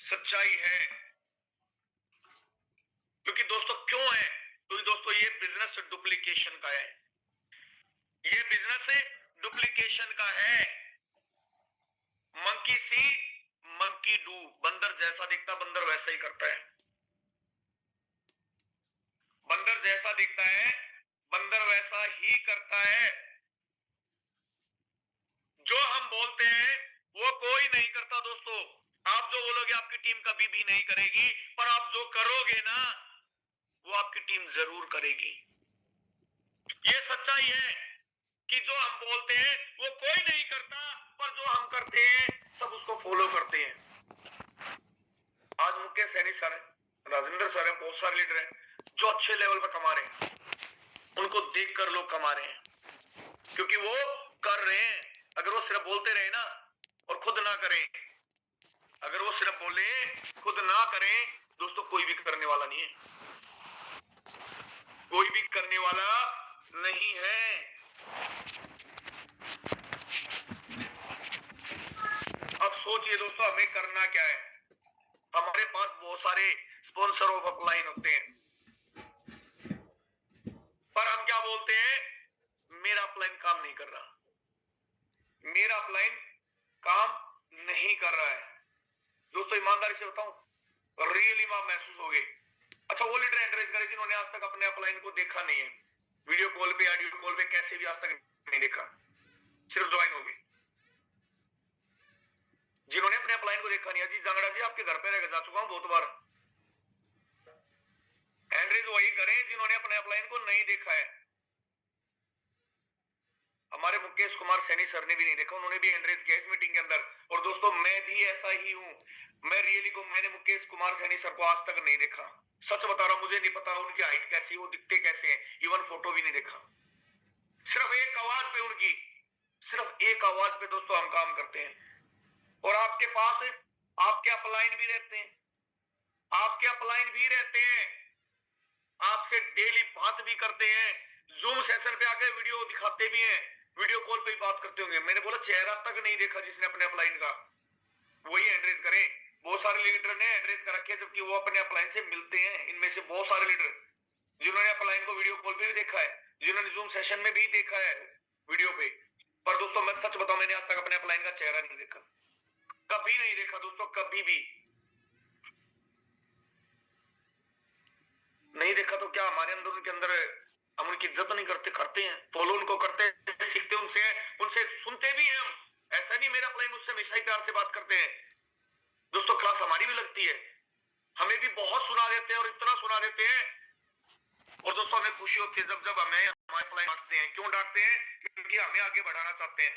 [SPEAKER 1] सच्चाई है। क्योंकि दोस्तों क्यों है, क्योंकि दोस्तों ये बिजनेस डुप्लीकेशन का है, ये बिजनेस डुप्लीकेशन का है। मंकी सी मंकी डू, बंदर जैसा दिखता बंदर वैसा ही करता है, बंदर जैसा दिखता है बंदर वैसा ही करता है। जो हम बोलते हैं वो कोई नहीं करता दोस्तों। आप जो बोलोगे आपकी टीम कभी भी नहीं करेगी, पर आप जो करोगे ना वो आपकी टीम जरूर करेगी। ये सच्चाई है कि जो हम बोलते हैं वो कोई नहीं करता, पर जो हम करते हैं सब उसको फॉलो करते हैं। आज मुकेश सैनी सर है, राजेंद्र सर है, बहुत सारे लीडर हैं जो अच्छे लेवल पर कमा रहे हैं, उनको देखकर लोग कमा रहे हैं क्योंकि वो कर रहे हैं। अगर वो सिर्फ बोलते रहे ना और खुद ना करें, अगर वो सिर्फ बोले खुद ना करें, दोस्तों कोई भी करने वाला नहीं है, कोई भी करने वाला नहीं है। अब सोचिए दोस्तों हमें करना क्या है। हमारे पास बहुत सारे स्पॉन्सर ऑफ अपलाइन होते हैं, पर हम क्या बोलते हैं, मेरा अपलाइन काम नहीं कर रहा, मेरा अपलाइन काम नहीं कर रहा है। दोस्तों ईमानदारी से बताऊं, रियली मां महसूस हो गई। अच्छा वो लीडर एंकरेज करे जिन्होंने आज तक अपने अपलाइन को देखा नहीं है, वीडियो कॉल पे, ऑडियो कॉल पे, कैसे भी आज तक नहीं देखा, सिर्फ ज्वाइन हो गए। जिन्होंने अपने अपलाइन को देखा नहीं, अजीत जांगड़ा जी आपके घर पे रह जा चुका हूं बहुत बार। एंकरेज वही करें जिन्होंने अपने अपलाइन को नहीं देखा है। हमारे मुकेश कुमार सैनी सर ने भी नहीं देखा, उन्होंने भी एंकरेज किया इस मीटिंग के अंदर। और दोस्तों मैं भी ऐसा ही हूं, मैं रियली को, मैंने मुकेश कुमार सैनी सर को आज तक नहीं देखा, सच बता रहा हूं, मुझे नहीं पता उनकी हाइट कैसी, वो दिखते कैसे हैं, इवन फोटो भी नहीं देखा। सिर्फ एक आवाज पे उनकी, सिर्फ एक आवाज पे दोस्तों हम काम करते हैं। और आपके पास आपके अपलाइन भी रहते हैं, आपके अपलाइन भी रहते हैं, आपसे डेली बात भी करते हैं, जूम सेशन पे आके वीडियो दिखाते भी हैं, वीडियो कॉल पे ही बात करते होंगे। मैंने बोला चेहरा तक नहीं देखा जिसने अपने अपलाइन का, वही एंकरेज करें। बहुत सारे सारे लीडर ने एड्रेस कर रखे हैं, जबकि वो अपने अपलाइन से मिलते हैं। इनमें से बहुत सारे लीडर जिन्होंने अपलाइन को वीडियो कॉल पे भी देखा है, जिन्होंने जूम सेशन में भी देखा है वीडियो पे। पर दोस्तों मैं सच बताऊं, मैंने आज तक अपने अपलाइन का चेहरा नहीं देखा, कभी नहीं देखा दोस्तों, कभी भी नहीं देखा। तो क्या हमारे अंदर उनके अंदर हम उनकी इज्जत नहीं करते? करते हैं, फॉलो उनको करते हैं, सीखते उनसे, उनसे सुनते भी हैं हम। ऐसा नहीं मेरा अपलाइन मुझसे हमेशा ही प्यार से बात करते हैं दोस्तों, क्लास हमारी भी लगती है, हमें भी बहुत सुना देते हैं और इतना सुना देते हैं। और दोस्तों हमें खुशी होती है जब हमें हमारे अपलाइन डांटते हैं। क्यों डांटते हैं? क्योंकि हमें आगे बढ़ाना चाहते हैं।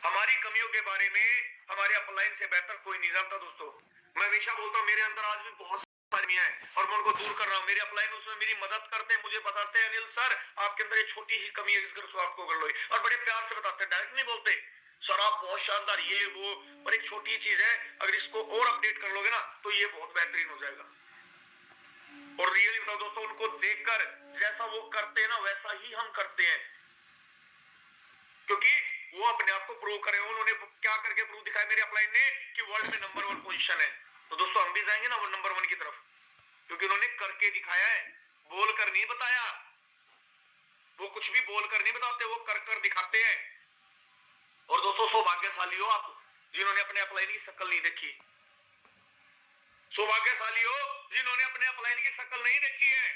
[SPEAKER 1] हमारी कमियों के बारे में हमारे अपलाइन से बेहतर कोई नहीं जानता दोस्तों। मैं हमेशा बोलता हूँ, मेरे अंदर आज भी बहुत है और मैं उनको दूर कर रहा हूँ। मेरे अपलाइन उसमें मेरी मदद करते हैं, मुझे बताते हैं अनिल सर आपके अंदर एक छोटी सी कमी है, इसको आपको कर लो, और बड़े प्यार से बताते हैं, डायरेक्ट नहीं बोलते सर आप बहुत शानदार ये वो, पर एक छोटी चीज है, अगर इसको और अपडेट कर लोगे ना तो ये बहुत बेहतरीन हो जाएगा। और रियली बताओ दोस्तों, उनको देखकर जैसा वो करते हैं ना वैसा ही हम करते हैं, क्योंकि वो अपने आप को प्रूव करे। उन्होंने क्या करके प्रूव दिखाया मेरे अपलाइन ने कि वर्ल्ड में नंबर 1 पोजीशन है। तो दोस्तों हम भी जाएंगे ना वो नंबर 1 की तरफ, क्योंकि उन्होंने करके दिखाया है, बोल कर नहीं बताया। वो कुछ भी बोल कर नहीं बताते, वो कर कर दिखाते हैं। और दोस्तों सौभाग्यशाली हो आप जिन्होंने अपने अपलाइन की शक्ल नहीं देखी, सौभाग्यशाली हो जिन्होंने अपने अपलाइन की शक्ल नहीं देखी है,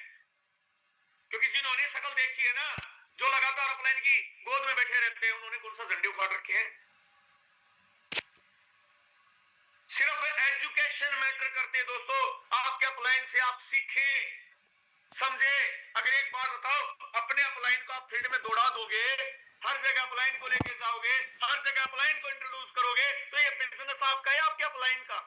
[SPEAKER 1] क्योंकि जिन्होंने शक्ल देखी है ना, जो लगातार अपलाइन की गोद में बैठे रहते हैं, उन्होंने कौन सा झंडे उखाड़ रखे हैं? सिर्फ एजुकेशन मैटर करते हैं दोस्तों। आपके अपलाइन से आप सीखें, समझे। अगर एक बात बताओ, अपने अपलाइन को आप फील्ड में दौड़ा दोगे, हर जगह अपलाइन को लेके जाओगे, हर जगह अपलाइन को इंट्रोड्यूस करोगे, तो ये बिजनेस आपका है, आपके अपलाइन का।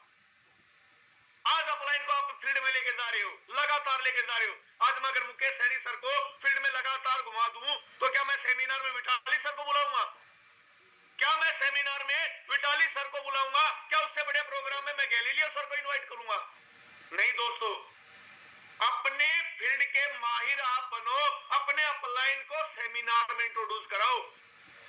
[SPEAKER 1] आज अपलाइन को आप फील्ड में लेके जा रहे हो, लगातार लेके जा रहे हो। आज मैं अगर मुकेश सैनी सर को फील्ड में लगातार घुमा दूं, तो क्या मैं सेमिनार में विटाली सर को बुलाऊंगा? क्या मैं सेमिनार में विटाली सर को बुलाऊंगा? क्या उससे बड़े प्रोग्राम में मैं गैलीलियो सर को इनवाइट करूंगा? नहीं दोस्तों, अपने फील्ड के माहिर आप बनो, अपने अपलाइन को सेमिनार में इंट्रोड्यूस कराओ।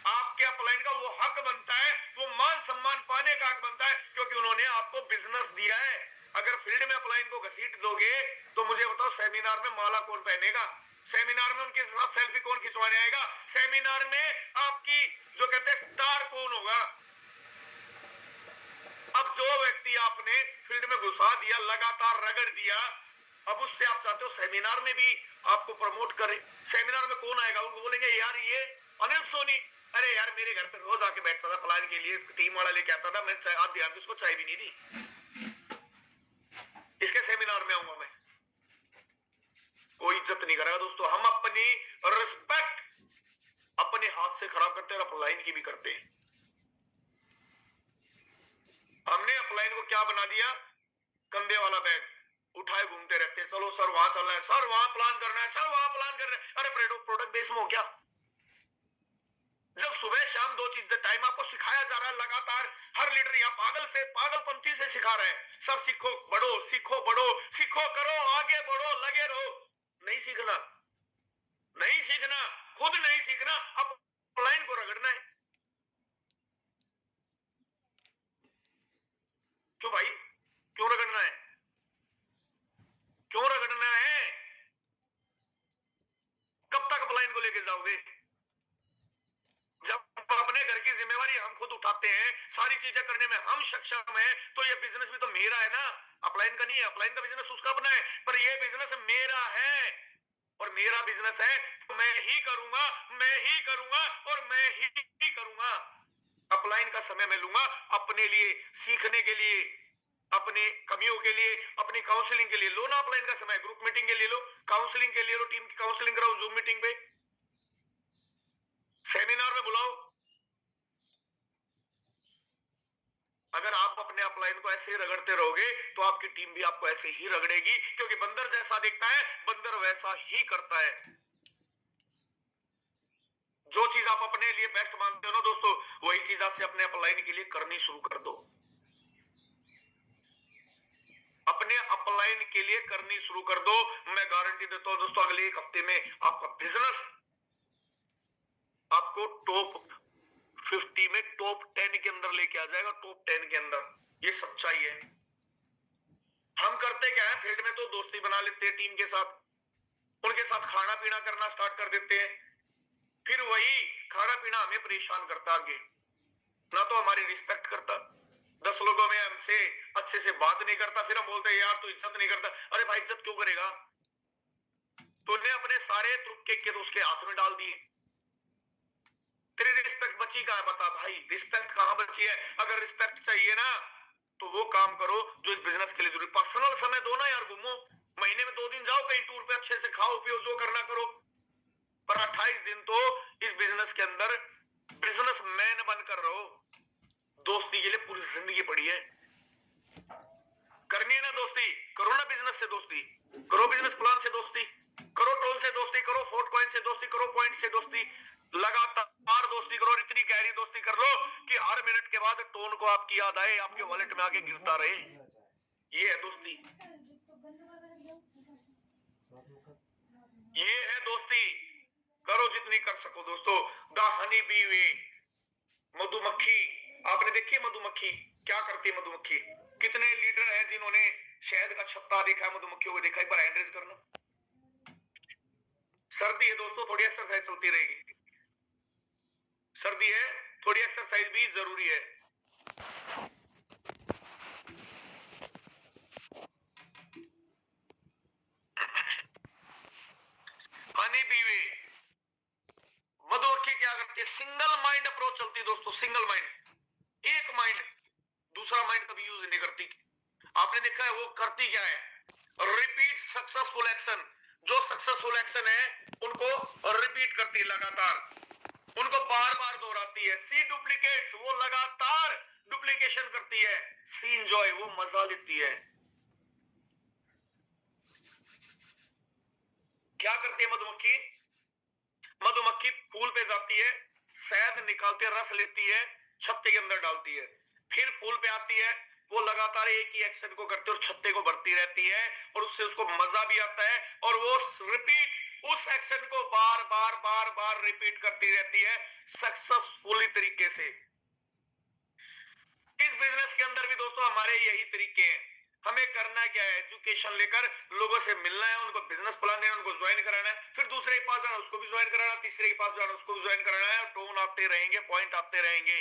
[SPEAKER 1] आपके अपलाइन का वो हक बनता है, वो मान सम्मान पाने का हक बनता है, क्योंकि उन्होंने आपको बिजनेस दिया है। अगर फील्ड में अपलाइन को घसीट दोगे तो मुझे बताओ सेमिनार में माला कौन पहनेगा? सेमिनार में उनके साथ सेल्फी कौन खिंचवाने आएगा? सेमिनार में आपकी जो कहते हैं स्टार कौन होगा? अब जो व्यक्ति आपने फील्ड में घुसा दिया, लगातार रगड़ दिया, अब उससे आप चाहते हो सेमिनार में भी आपको प्रमोट करे। सेमिनार में कौन आएगा? उनको बोलेंगे यार ये अनिल सोनी, अरे यार मेरे घर पे रोज आके बैठता था, फलाने के लिए टीम वाला लेके आता था, मैं आप ध्यान उसको चाय भी नहीं दी, इसके सेमिनार में आऊंगा मैं। कोई इज्जत नहीं करेगा दोस्तों। हम अपनी रिस्पेक्ट अपने हाथ से खराब करते हैं और अपलाइन की भी करते हैं। हमने अपलाइन को क्या बना दिया? कंधे वाला बैग उठाए घूमते रहते हैं। चलो सर वहां चलना है, सर वहां प्लान करना है, सर वहां प्लान करना है। अरे प्रोडक्ट बेस में हो क्या? जब सुबह शाम 2 चीजें टाइम आपको सिखाया जा रहा है लगातार, हर लीडर या पागलपंथी से सिखा रहे हैं, सब सीखो बढ़ो, सीखो बढ़ो, सीखो करो, आगे बढ़ो, लगे रहो। नहीं सीखना, नहीं सीखना, खुद नहीं सीखना, अपलाइन को रगड़ना है। क्यों भाई, क्यों रगड़ना है? क्यों रगड़ना है? कब तक अपलाइन को लेके जाओगे? जब अपने घर की जिम्मेवारी हम खुद उठाते हैं, सारी चीजें करने में हम सक्षम हैं, तो ये बिजनेस भी तो मेरा है ना, अपलाइन का नहीं है। अपलाइन का बिजनेस उसका अपना है, पर ये बिजनेस मेरा है, और मेरा बिजनेस है तो मैं ही करूंगा, मैं ही करूंगा और मैं ही करूंगा। अपलाइन का समय मैं लूंगा अपने लिए, सीखने के लिए, अपने कमियों के लिए, अपनी काउंसलिंग के लिए। लो ना अपलाइन का समय, ग्रुप मीटिंग के लिए लो, काउंसलिंग के लिए लो, टीम की काउंसलिंग कराओ जूम मीटिंग पे, सेमिनार में बुलाओ। अगर आप अपने अपलाइन को ऐसे ही रगड़ते रहोगे तो आपकी टीम भी आपको ऐसे ही रगड़ेगी, क्योंकि बंदर जैसा दिखता है बंदर वैसा ही करता है। जो चीज आप अपने लिए बेस्ट मानते हो ना दोस्तों, वही चीज आपसे अपने अपलाइन के लिए करनी शुरू कर दो। अपने अपलाइन के लिए करनी शुरू कर दो। मैं गारंटी देता हूं दोस्तों, अगले 1 हफ्ते में आपका बिजनेस आपको टॉप 50 में टॉप 10 के अंदर लेके आ जाएगा, टॉप 10 के अंदर। ये सच्चाई है। होते क्या है, फील्ड में तो दोस्ती बना लेते हैं टीम के साथ, उनके साथ खाना पीना करना स्टार्ट कर देते हैं, फिर वही खाना पीना हमें परेशान करता आगे, ना तो हमारी रिस्पेक्ट करता, 10 लोगों में हमसे अच्छे से बात नहीं करता, फिर हम बोलते हैं यार तू इज्जत नहीं करता। अरे भाई इज्जत क्यों करेगा, तूने अपने सारे तुक्के के तो उसके हाथ में डाल दिए, तेरी रिस्पेक्ट बची कहां बता भाई, रिस्पेक्ट कहां बची है। अगर रिस्पेक्ट चाहिए ना तो वो काम करो जो इस बिजनेस के लिए जरूरी, पर्सनल समय दो ना यार, घूमो, महीने में 2 दिन जाओ कहीं टूर पे, अच्छे से खाओ पियो, जो करना करो, पर 28 दिन तो इस बिजनेस के अंदर बिजनेस मैन बनकर रहो। दोस्ती के लिए पूरी जिंदगी पड़ी है, करनी है ना दोस्ती, करो ना बिजनेस से दोस्ती, करो बिजनेस प्लान से दोस्ती, करो टोल से दोस्ती, करो फोर्ट कॉइन से दोस्ती, करो पॉइंट से दोस्ती, लगातार दोस्ती करो, इतनी गहरी दोस्ती कर लो कि हर मिनट के बाद टोन को आपकी याद आए, आपके वॉलेट में आके गिरता रहे। ये है दोस्ती, ये है दोस्ती, करो जितनी कर सको दोस्तों। द हनी बी वे, मधुमक्खी, आपने देखी है मधुमक्खी क्या करती है, मधुमक्खी, कितने लीडर हैं जिन्होंने शहद का छत्ता देखा है, मधुमक्खियों को देखा, एक बार हैंड रेज करना। सर्दी है दोस्तों, थोड़ी एक्सरसाइज चलती रहेगी, सर्दी है, थोड़ी एक्सरसाइज भी जरूरी है। हनी बीवे, मधुमक्खी क्या करती है, सिंगल माइंड अप्रोच चलती है दोस्तों, सिंगल माइंड, एक माइंड, दूसरा माइंड कभी यूज नहीं करती। आपने देखा है वो करती क्या है, रिपीट सक्सेसफुल एक्शन, जो सक्सेसफुल एक्शन है उनको रिपीट करती है लगातार, उनको बार बार दोहराती है। सी डुप्लीकेट्स, वो लगातार डुप्लीकेशन करती है। सी एंजॉय, वो मजा लेती है। क्या करती है मधुमक्खी, मधुमक्खी फूल पे जाती है, शहद निकालती है, रस लेती है, छत्ते के अंदर डालती है, फिर फूल पे आती है, वो लगातार एक ही एक्शन को करती है और छत्ते को भरती रहती है, और उससे उसको मजा भी आता है, और वो रिपीट उस एक्शन को बार बार बार बार रिपीट करती रहती है सक्सेसफुली तरीके से। इस बिजनेस के अंदर भी दोस्तों हमारे यही तरीके हैं। हमें करना क्या है, एजुकेशन लेकर लोगों से मिलना है, उनको बिजनेस प्लान देना, उनको ज्वाइन कराना है, फिर दूसरे के पास जाना, उसको भी ज्वाइन कराना, तीसरे के पास जाना, उसको भी ज्वाइन कराना है, टोन आते रहेंगे, पॉइंट आते रहेंगे।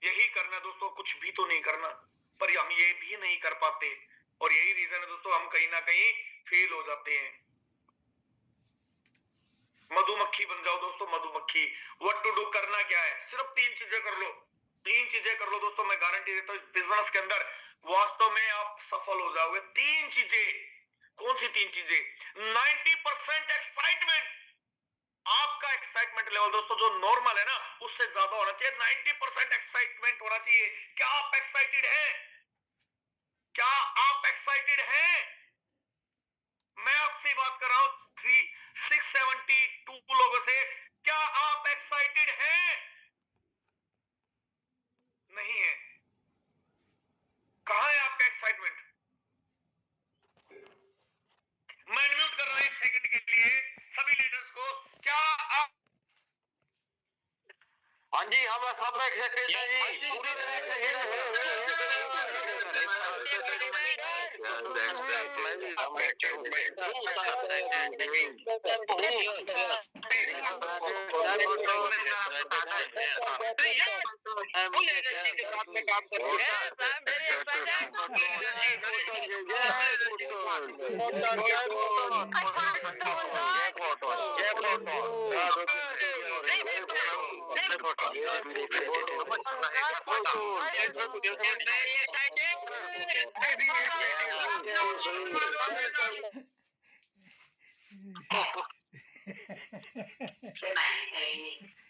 [SPEAKER 1] यही करना दोस्तों, कुछ भी तो नहीं करना, पर हम ये भी नहीं कर पाते, और यही रीजन है दोस्तों हम कहीं ना कहीं फेल हो जाते हैं। मधुमक्खी बन जाओ दोस्तों, मधुमक्खी। व्हाट टू डू, करना क्या है, सिर्फ 3 चीजें कर लो, 3 चीजें कर लो दोस्तों, मैं गारंटी देता हूं इस बिजनेस के अंदर वास्तव में आप सफल हो जाओगे। 3 चीजें, कौन सी 3 चीजें, 90% एक्साइटमेंट, आपका एक्साइटमेंट लेवल दोस्तों जो नॉर्मल है ना उससे ज्यादा होना चाहिए, 90% एक्साइटमेंट होना चाहिए। क्या आप एक्साइटेड हैं, क्या आप एक्साइटेड हैं, मैं आपसे बात कर रहा हूं 672 लोगों से, क्या आप एक्साइटेड हैं, नहीं है, कहां है आपका एक्साइटमेंट। मैं अनम्यूट कर रहा हूं 1 सेकंड के लिए सभी लीडर्स को, क्या आप, हाँ जी हम सब एक्साइटेड हैं जी, पूरी तरह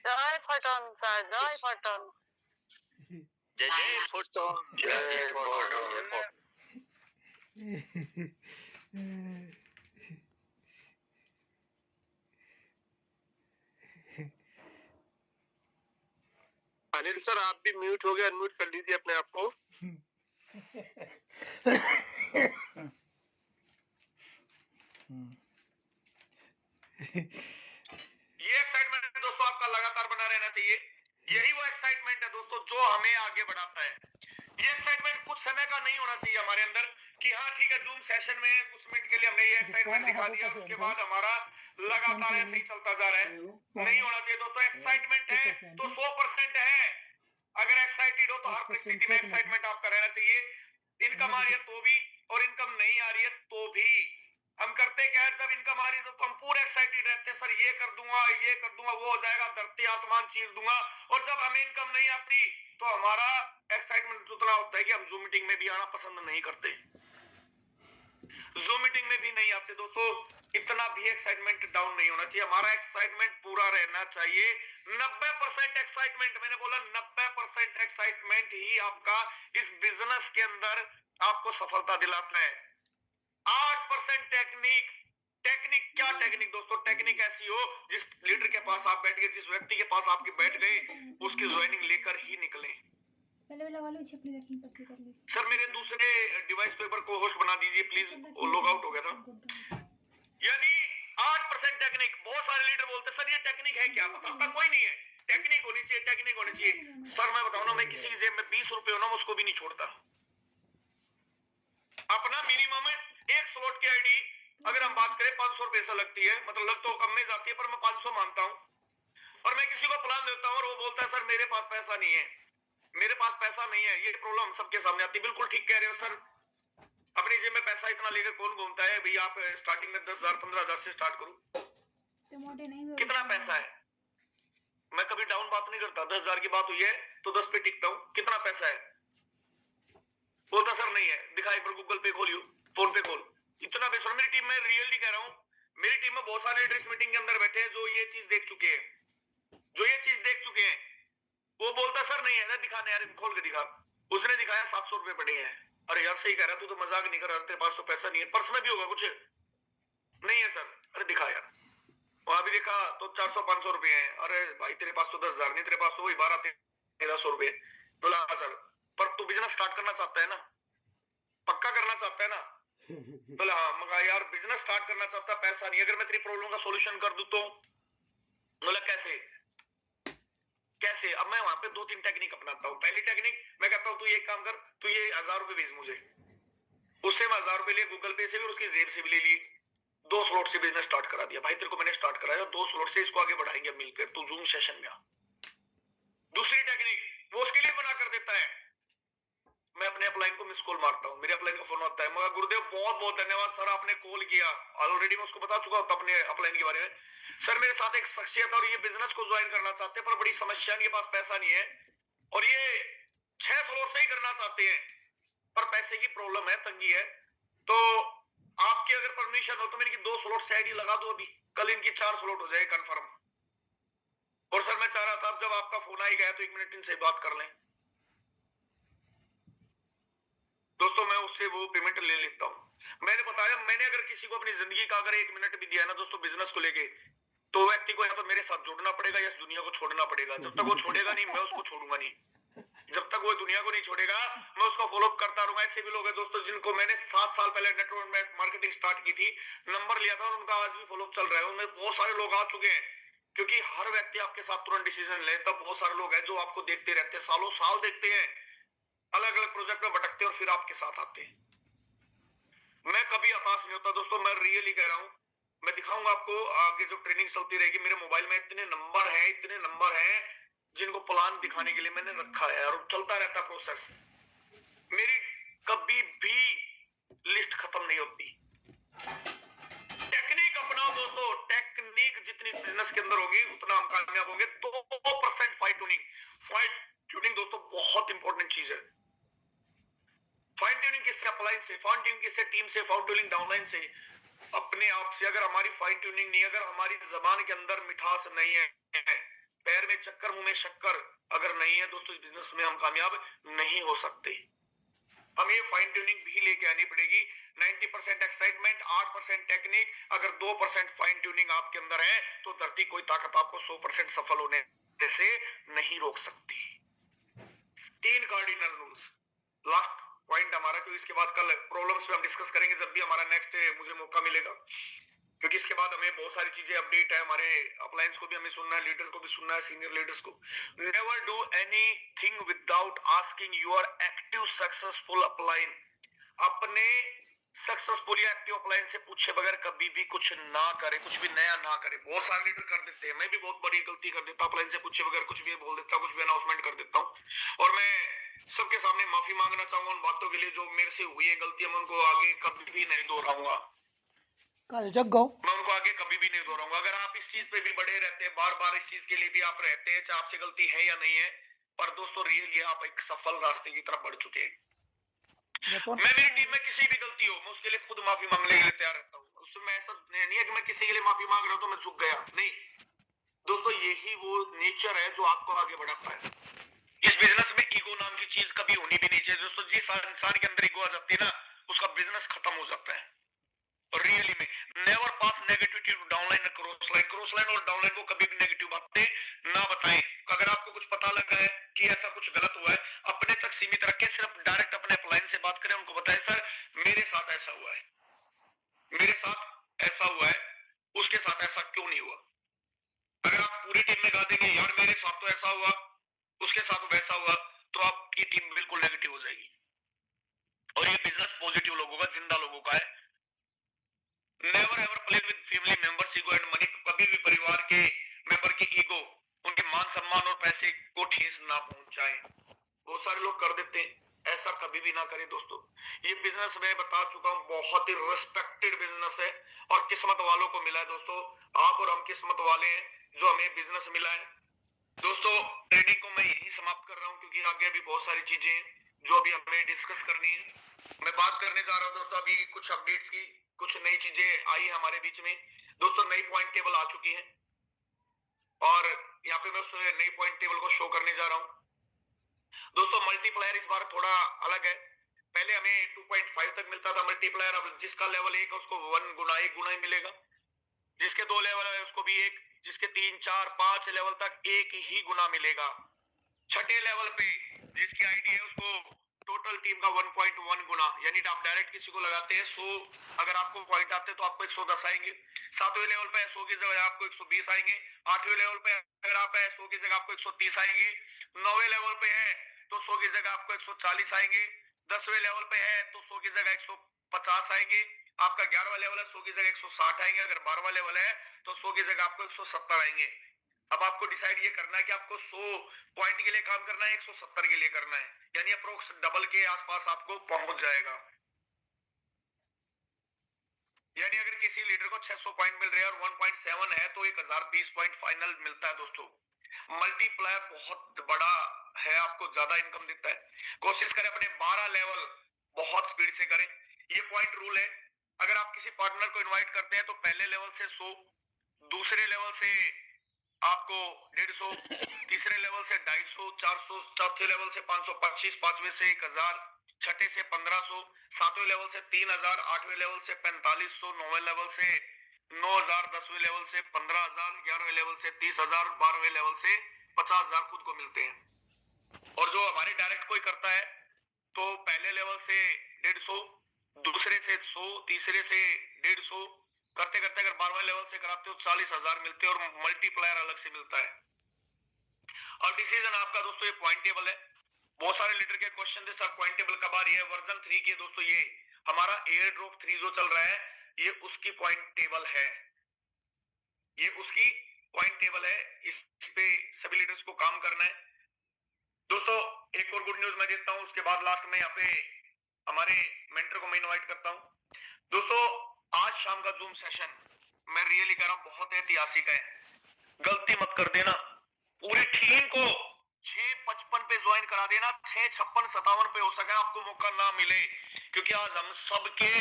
[SPEAKER 3] जय फटन सर, जय फटन,
[SPEAKER 1] जय जय फटन, जय फटन। अनिल सर आप भी म्यूट हो गए, अनम्यूट कर लीजिए अपने आप को। ये एक्साइटमेंट दोस्तों आपका लगातार बना रहना चाहिए, यही वो एक्साइटमेंट है दोस्तों जो हमें आगे बढ़ाता है। ये एक्साइटमेंट कुछ समय का नहीं होना होना चाहिए हमारे अंदर कि हाँ ठीक है, जूम सेशन में कुछ मिनट के लिए हमने ये एक्साइटमेंट दिखा दिया, उसके बाद हमारा लगातार ऐसे ही चलता जा रहा है। नहीं होना चाहिए दोस्तों। एक्साइटमेंट है तो 100% है। अगर एक्साइटेड हो तो हर परिस्थिति में एक्साइटमेंट आपका रहना चाहिए। इनकम आ रही है तो भी, और इनकम नहीं आ रही है तो भी। हम करते क्या है, जब इनकम आ रही है तो हम पूरे एक्साइटेड रहते हैं, सर ये कर दूंगा, ये कर दूंगा, वो हो जाएगा, धरती आसमान चीर दूंगा। और जब हमें इनकम नहीं आती तो हमारा एक्साइटमेंट उतना होता है कि हम जूम मीटिंग में भी आना पसंद नहीं करते, जूम मीटिंग में भी नहीं आते दोस्तों। इतना भी एक्साइटमेंट डाउन नहीं होना चाहिए, हमारा एक्साइटमेंट पूरा रहना चाहिए। 90% एक्साइटमेंट, मैंने बोला 90% एक्साइटमेंट ही आपका इस बिजनेस के अंदर आपको सफलता दिलाता है। 8% टेक्निक। टेक्निक क्या टेक्निक दोस्तों? टेक्निक ऐसी हो जिस लीडर के पास आप बैठ गए, जिस व्यक्ति के पास आपके बैठ गए, उसकी ज्वाइनिंग लेकर ही निकले। सर मेरे दूसरे डिवाइस पे को होस्ट बना दीजिए प्लीज, लॉग आउट हो गया था। यानी 8% टेक्निक। बहुत सारे लीडर बोलते सर ये टेक्निक है क्या? बताता कोई नहीं है। टेक्निक होनी चाहिए, टेक्निक होनी चाहिए। सर मैं बताऊं ना, मैं किसी की जेब में 20 रुपए हो ना, उसको भी नहीं छोड़ता। अपना मिनिमम एक स्लॉट की आईडी अगर हम बात करें 500 रुपए से लगती है, मतलब लग तो कम में जाती है, पर मैं 500 मानता हूं। और मैं किसी को प्लान देता हूं और वो बोलता है सर मेरे पास पैसा नहीं है, मेरे पास पैसा नहीं है। ये प्रॉब्लम सबके सामने आती है। बिल्कुल ठीक कह रहे हो सर, अपनी जेब में पैसा इतना लेकर कौन घूमता है भाई? आप स्टार्टिंग में 10,000 15,000 से स्टार्ट करूं, कितना पैसा है? मैं कभी डाउन बात नहीं करता। 10,000 की बात हुई है तो 10 पे टिकता हूं। कितना पैसा है? बोलता सर नहीं है। दिखा एक बार गूगल पे खोलियो, फोन पे खोल। इतना बेसर। मेरी टीम में रियली कह रहा हूं, मेरी टीम में बहुत सारे लीडर्स मीटिंग के अंदर बैठे हैं जो ये चीज देख चुके हैं, जो ये चीज देख चुके हैं। वो बोलता सर नहीं है, दिखाने यार, खोल के दिखा। उसने दिखाया 700 रुपए पड़े हैं। अरे यार सही कह रहा, तू तो मजाक नहीं कर रहा, तेरे पास तो पैसा नहीं है। पर्स में भी होगा कुछ? नहीं है सर। अरे दिखा यार। वहां भी देखा तो 400-500 रुपए हैं। अरे भाई तेरे पास तो 10,000 नहीं, तेरे पास तो वही 12-1300 रुपए। बोला हाँ सर, पर तू बिजनेस स्टार्ट करना चाहता है ना, पक्का करना चाहता है ना? बोला हाँ। मगा यार बिजनेस स्टार्ट करना चाहता, पैसा नहीं, अगर मैं तेरी प्रॉब्लम का सोल्यूशन कर दूं तो? बोला कैसे कैसे? अब मैं वहां पे 2-3 टेक्निक अपनाता हूँ। पहली टेक्निक मैं कहता हूँ तू ये काम कर, तू ये 1000 रुपए भेज मुझे। उससे मैं 1000 रुपए लिए गूगल पे से भी और उसकी जेब से भी ले लिए। 2 स्लॉट से बिजनेस स्टार्ट करा दिया। भाई तेरे को मैंने स्टार्ट कराया, 2 स्लॉट से इसको आगे बढ़ाएंगे मिलकर, तू जूम सेशन में आ। दूसरी टेक्निक वो उसके लिए बना कर देता है। मैं अपने अपलाइन को मिस कॉल मारता हूँ, मेरे अपलाइन का फोन आता है, मगर गुरुदेव बहुत बहुत धन्यवाद सर आपने कॉल किया। ऑलरेडी मैं उसको बता चुका हूँ अपने अपलाइन के बारे में। सर मेरे साथ एक शख्सियत और ये बिजनेस को ज्वाइन करना चाहते हैं, पर बड़ी समस्या, इनके पास पैसा नहीं है और ये 6 फ्लोर से ही करना चाहते हैं, पर पैसे की प्रॉब्लम है, तंगी है। तो आपकी अगर परमिशन हो तो मैं इनकी 2 स्लॉट से आईडी लगा दूं अभी, कल इनकी 4 स्लॉट हो जाए कंफर्म। और सर मैं चाह रहा था जब आपका फोन आई गया तो 1 मिनट इनसे बात कर लें। दोस्तों मैं उससे वो पेमेंट ले लेता हूं। मैंने बताया, मैंने अगर किसी को अपनी जिंदगी का अगर 1 मिनट भी दिया ना दोस्तों बिजनेस को लेके, तो व्यक्ति को या तो मेरे साथ जुड़ना पड़ेगा या इस दुनिया को छोड़ना पड़ेगा। जब तक वो छोड़ेगा नहीं, मैं उसको छोड़ूंगा नहीं। जब तक वो दुनिया को नहीं छोड़ेगा, मैं उसका फॉलोअप करता रहूंगा। ऐसे भी लोग हैं दोस्तों जिनको मैंने 7 साल पहले नेटवर्क मार्केटिंग स्टार्ट की थी, नंबर लिया था और उनका आज भी फॉलोअप चल रहा है। उनमें बहुत सारे लोग आ चुके हैं, क्योंकि हर व्यक्ति आपके साथ तुरंत डिसीजन ले। तब बहुत सारे लोग हैं जो आपको देखते रहते हैं, सालों साल देखते हैं, अलग अलग प्रोजेक्ट में भटकते और फिर आपके साथ आते हैं। मैं कभी हताश नहीं होता दोस्तों, मैं रियली कह रहा हूं। मैं दिखाऊंगा आपको आगे जो ट्रेनिंग चलती रहेगी। मेरे मोबाइल में इतने नंबर हैं जिनको प्लान दिखाने के लिए मैंने रखा है और चलता रहता प्रोसेस। मेरी कभी भी लिस्ट खत्म नहीं होती। टेक्निक अपनाओ दोस्तों, टेक्निक जितनी बिजनेस के अंदर होगी उतना हम कामयाब होंगे। 2% फाइन ट्यूनिंग दोस्तों बहुत इंपॉर्टेंट चीज है। फाइन ट्यूनिंग किससे? अपलाइन से। फाइन ट्यूनिंग किससे? टीम से। फाइन ट्यूनिंग डाउनलाइन से, अपने आप से। अगर हमारी फाइन ट्यूनिंग नहीं, अगर हमारी जबान के अंदर मिठास नहीं है, पैर में चक्कर मुंह में शक्कर अगर नहीं है दोस्तों, इस बिजनेस में हम कामयाब नहीं हो सकते। हमें फाइन ट्यूनिंग भी लेके आनी पड़ेगी। 90% एक्साइटमेंट, 8% टेक्निक। अगर 2% फाइन ट्यूनिंग आपके अंदर है तो धरती कोई ताकत आपको 100% सफल होने से नहीं रोक सकती। 3 कार्डिनल रूल्स। लास्ट पॉइंट हमारा, क्योंकि इसके बाद कल प्रॉब्लम्स पे हम डिस्कस करेंगे जब भी हमारा नेक्स्ट मुझे मौका मिलेगा, क्योंकि इसके बाद हमें बहुत सारी चीजें अपडेट है। हमारे अपलाइंस को भी हमें सुनना है, लीडर को भी सुनना है, सीनियर लीडर्स को। Never do anything without asking your active successful upline अपने सक्सेसफुली एक्टिव अप्लायंस से पूछे बगैर कभी भी कुछ ना करे, कुछ भी नया ना करे। बहुत सारे लीडर कर देते हैं, मैं भी बहुत बड़ी गलती कर देता हूं, अप्लायंस से पूछे बगैर कुछ भी बोल देता हूं, कुछ भी अनाउंसमेंट कर देता हूं। और मैं सबके सामने माफी मांगना चाहूंगा उन बातों के लिए जो मेरे से हुई है गलतियां, मैं उनको आगे कभी भी नहीं दोहराऊंगा।
[SPEAKER 2] जग गो
[SPEAKER 1] मैं उनको आगे कभी भी नहीं दोहराऊंगा। अगर आप इस चीज पे भी बड़े रहते हैं, बार बार इस चीज के लिए भी आप रहते हैं, चाहे आपसे गलती है या नहीं है, पर दोस्तों रियली आप एक सफल रास्ते की तरफ बढ़ चुके हैं। मैं मेरी टीम में किसी भी गलती हो, मैं उसके लिए खुद माफी मांगने के लिए तैयार रहता हूँ। उसमें ऐसा नहीं है कि मैं किसी के लिए माफी मांग रहा हूँ तो मैं झुक गया, नहीं दोस्तों, यही वो नेचर है जो आपको आगे बढ़ाता है। इस बिजनेस में ईगो नाम की चीज कभी होनी भी नहीं चाहिए दोस्तों। जिस इंसान के अंदर ईगो आ जाती है ना, उसका बिजनेस खत्म हो जाता है। और रियली में never pass negativity to downline cross line और डाउनलाइन को कभी भी नेगेटिव बातें ना बताएं। अगर आपको कुछ पता लगा है कि ऐसा कुछ गलत हुआ है, अपने तक सीमित रखें, सिर्फ डायरेक्ट अपने अपलाइन से बात करें, उनको बताएं सर मेरे साथ ऐसा हुआ है, मेरे साथ ऐसा हुआ है, उसके साथ ऐसा क्यों नहीं हुआ। अगर आप पूरी टीम में गा देंगे यार मेरे साथ तो ऐसा हुआ, उसके साथ वैसा हुआ, तो आपकी टीम बिल्कुल नेगेटिव हो जाएगी। और ये बिजनेस पॉजिटिव लोगों का, जिंदा लोगों का है। Never ever play with family members ego and money. कभी भी परिवार के मेंबर की ईगो, उनके मान सम्मान और पैसे को ठेस ना पहुंचाएं। बहुत सारे लोग कर देते हैं, ऐसा कभी भी ना करें दोस्तों। ये बिजनेस मैं बता चुका हूं बहुत ही रिस्पेक्टेड बिजनेस है और किस्मत वालों को मिला है दोस्तों। आप और हम किस्मत वाले हैं जो हमें बिजनेस मिला है। दोस्तों ट्रेनिंग को मैं यही समाप्त कर रहा हूं क्योंकि आगे भी बहुत सारी चीजें हैं जो अभी हमें डिस्कस करनी है। मैं बात करने जा रहा हूं दोस्तों अभी कुछ अपडेट्स की, कुछ नई चीजें आई हमारे बीच में दोस्तों। नई पॉइंट टेबल आ चुकी है और यहाँ पे मैं उस नई पॉइंट टेबल को शो करने जा रहा हूँ दोस्तों। मल्टीप्लायर इस बार थोड़ा अलग है। पहले हमें 2.5 तक मिलता था मल्टीप्लायर, अब जिसका लेवल 1 है उसको 1 गुना ही मिलेगा, जिसके 2 लेवल है उसको भी 1, जिसके 3, 4, 5 लेवल तक 1 ही गुना मिलेगा। छठे लेवल पे जिसकी आईडी है उसको टोटल टीम का 1.1 गुना, यानी आप डायरेक्ट किसी को लगाते हैं 100, अगर आपको पॉइंट आते हैं तो आपको 110 आएंगे। 7वें लेवल पे 100 की जगह आपको 120 आएंगे। 8वें लेवल पे अगर आप है 100 की जगह आपको 130 आएंगे। 9वें लेवल पे है तो 100 की जगह आपको 140 आएंगे। 10वें लेवल पे है तो 100 की जगह 150 आएंगे। आपका 11वां लेवल है 100 की जगह 160 आएंगे। अगर 12वां लेवल है तो 100 की जगह आपको 170 आएंगे। अब आपको डिसाइड ये करना है कि आपको 100 पॉइंट के लिए काम करना है, 170 के लिए करना है, यानी अप्रोक्स डबल के आसपास आपको पहुंच जाएगा। यानी अगर किसी लीडर को 600 पॉइंट मिल रहे हैं और 1.7 है तो 1020 पॉइंट फाइनल मिलता है दोस्तों। मल्टीप्लायर बहुत बड़ा है, आपको ज्यादा इनकम देता है। कोशिश करें अपने 12 लेवल बहुत स्पीड से करें। ये पॉइंट रूल है। अगर आप किसी पार्टनर को इनवाइट करते हैं तो पहले लेवल से 100, दूसरे लेवल से आपको 150, तीसरे लेवल से 250, 400, चौथे लेवल से 525, पांचवे से 1000, छठे से 1500, सातवें लेवल से 3000, आठवें लेवल से 4500, नौवें लेवल से 9000, 10वें लेवल से 15000, 11वें लेवल से 30000, 12वें लेवल से 50000 खुद को मिलते हैं। और जो हमारे डायरेक्ट कोई करता है तो पहले लेवल से 150, दूसरे से 100, तीसरे से 150, करते करते अगर 12वें लेवल से कराते हो 40,000 मिलते हैं और मल्टीप्लायर अलग से मिलता है। और डिसीजन आपका दोस्तों, ये पॉइंट टेबल है। बहुत सारे लीडर के क्वेश्चन थे सर पॉइंट टेबल कब आ रही है। वर्जन 3 की दोस्तों ये हमारा एयर ड्रॉप 3 जो चल रहा है ये उसकी पॉइंट टेबल है, ये उसकी पॉइंट टेबल है। इस पे सभी लीडर्स को काम करना है दोस्तों। एक और गुड न्यूज मैं देता हूं, उसके बाद लास्ट में यहाँ पे हमारे मेंटर को मैं इनवाइट करता हूं दोस्तों। आज शाम का जूम सेशन मैं रियली कह रहा हूं बहुत ऐतिहासिक है। गलती मत कर देना, पूरी टीम को 6:55 पे ज्वाइन करा देना। 6:56-57 पे हो सके आपको मौका ना मिले, क्योंकि आज हम सबके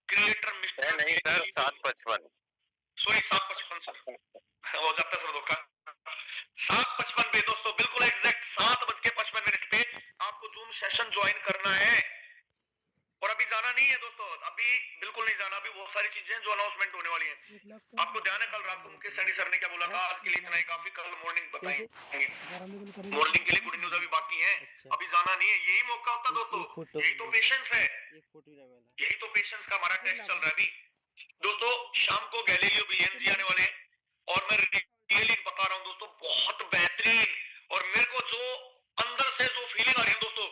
[SPEAKER 1] क्रिएटर मिस्टर
[SPEAKER 4] नहीं सर 7:55,
[SPEAKER 1] सॉरी 7:55 सर हो जाता सर धोखा। 7:55 पे दोस्तों बिल्कुल एग्जैक्ट 7:55 पे आपको जूम सेशन ज्वाइन करना है। और अभी जाना नहीं है दोस्तों, अभी बिल्कुल नहीं जाना। अभी बहुत सारी चीजें जो अनाउंसमेंट होने वाली हैं। आपको ध्यान है कल रात को मुकेश सैनी सर ने क्या बोला था, आज के लिए इतना ही काफी, कल मॉर्निंग बताएंगे। मॉर्निंग के लिए गुड न्यूज अभी बाकी है, अभी जाना नहीं है। यही मौका होता दोस्तों, यही तो पेशेंस है, यही तो पेशेंस का हमारा टेस्ट चल रहा है अभी दोस्तों। शाम को गैलीलियो बिलियंस आने वाले हैं और मैं रियली बता रहा हूं दोस्तों बहुत बेहतरीन। और मेरे को जो अंदर से जो फीलिंग आ रही है दोस्तों,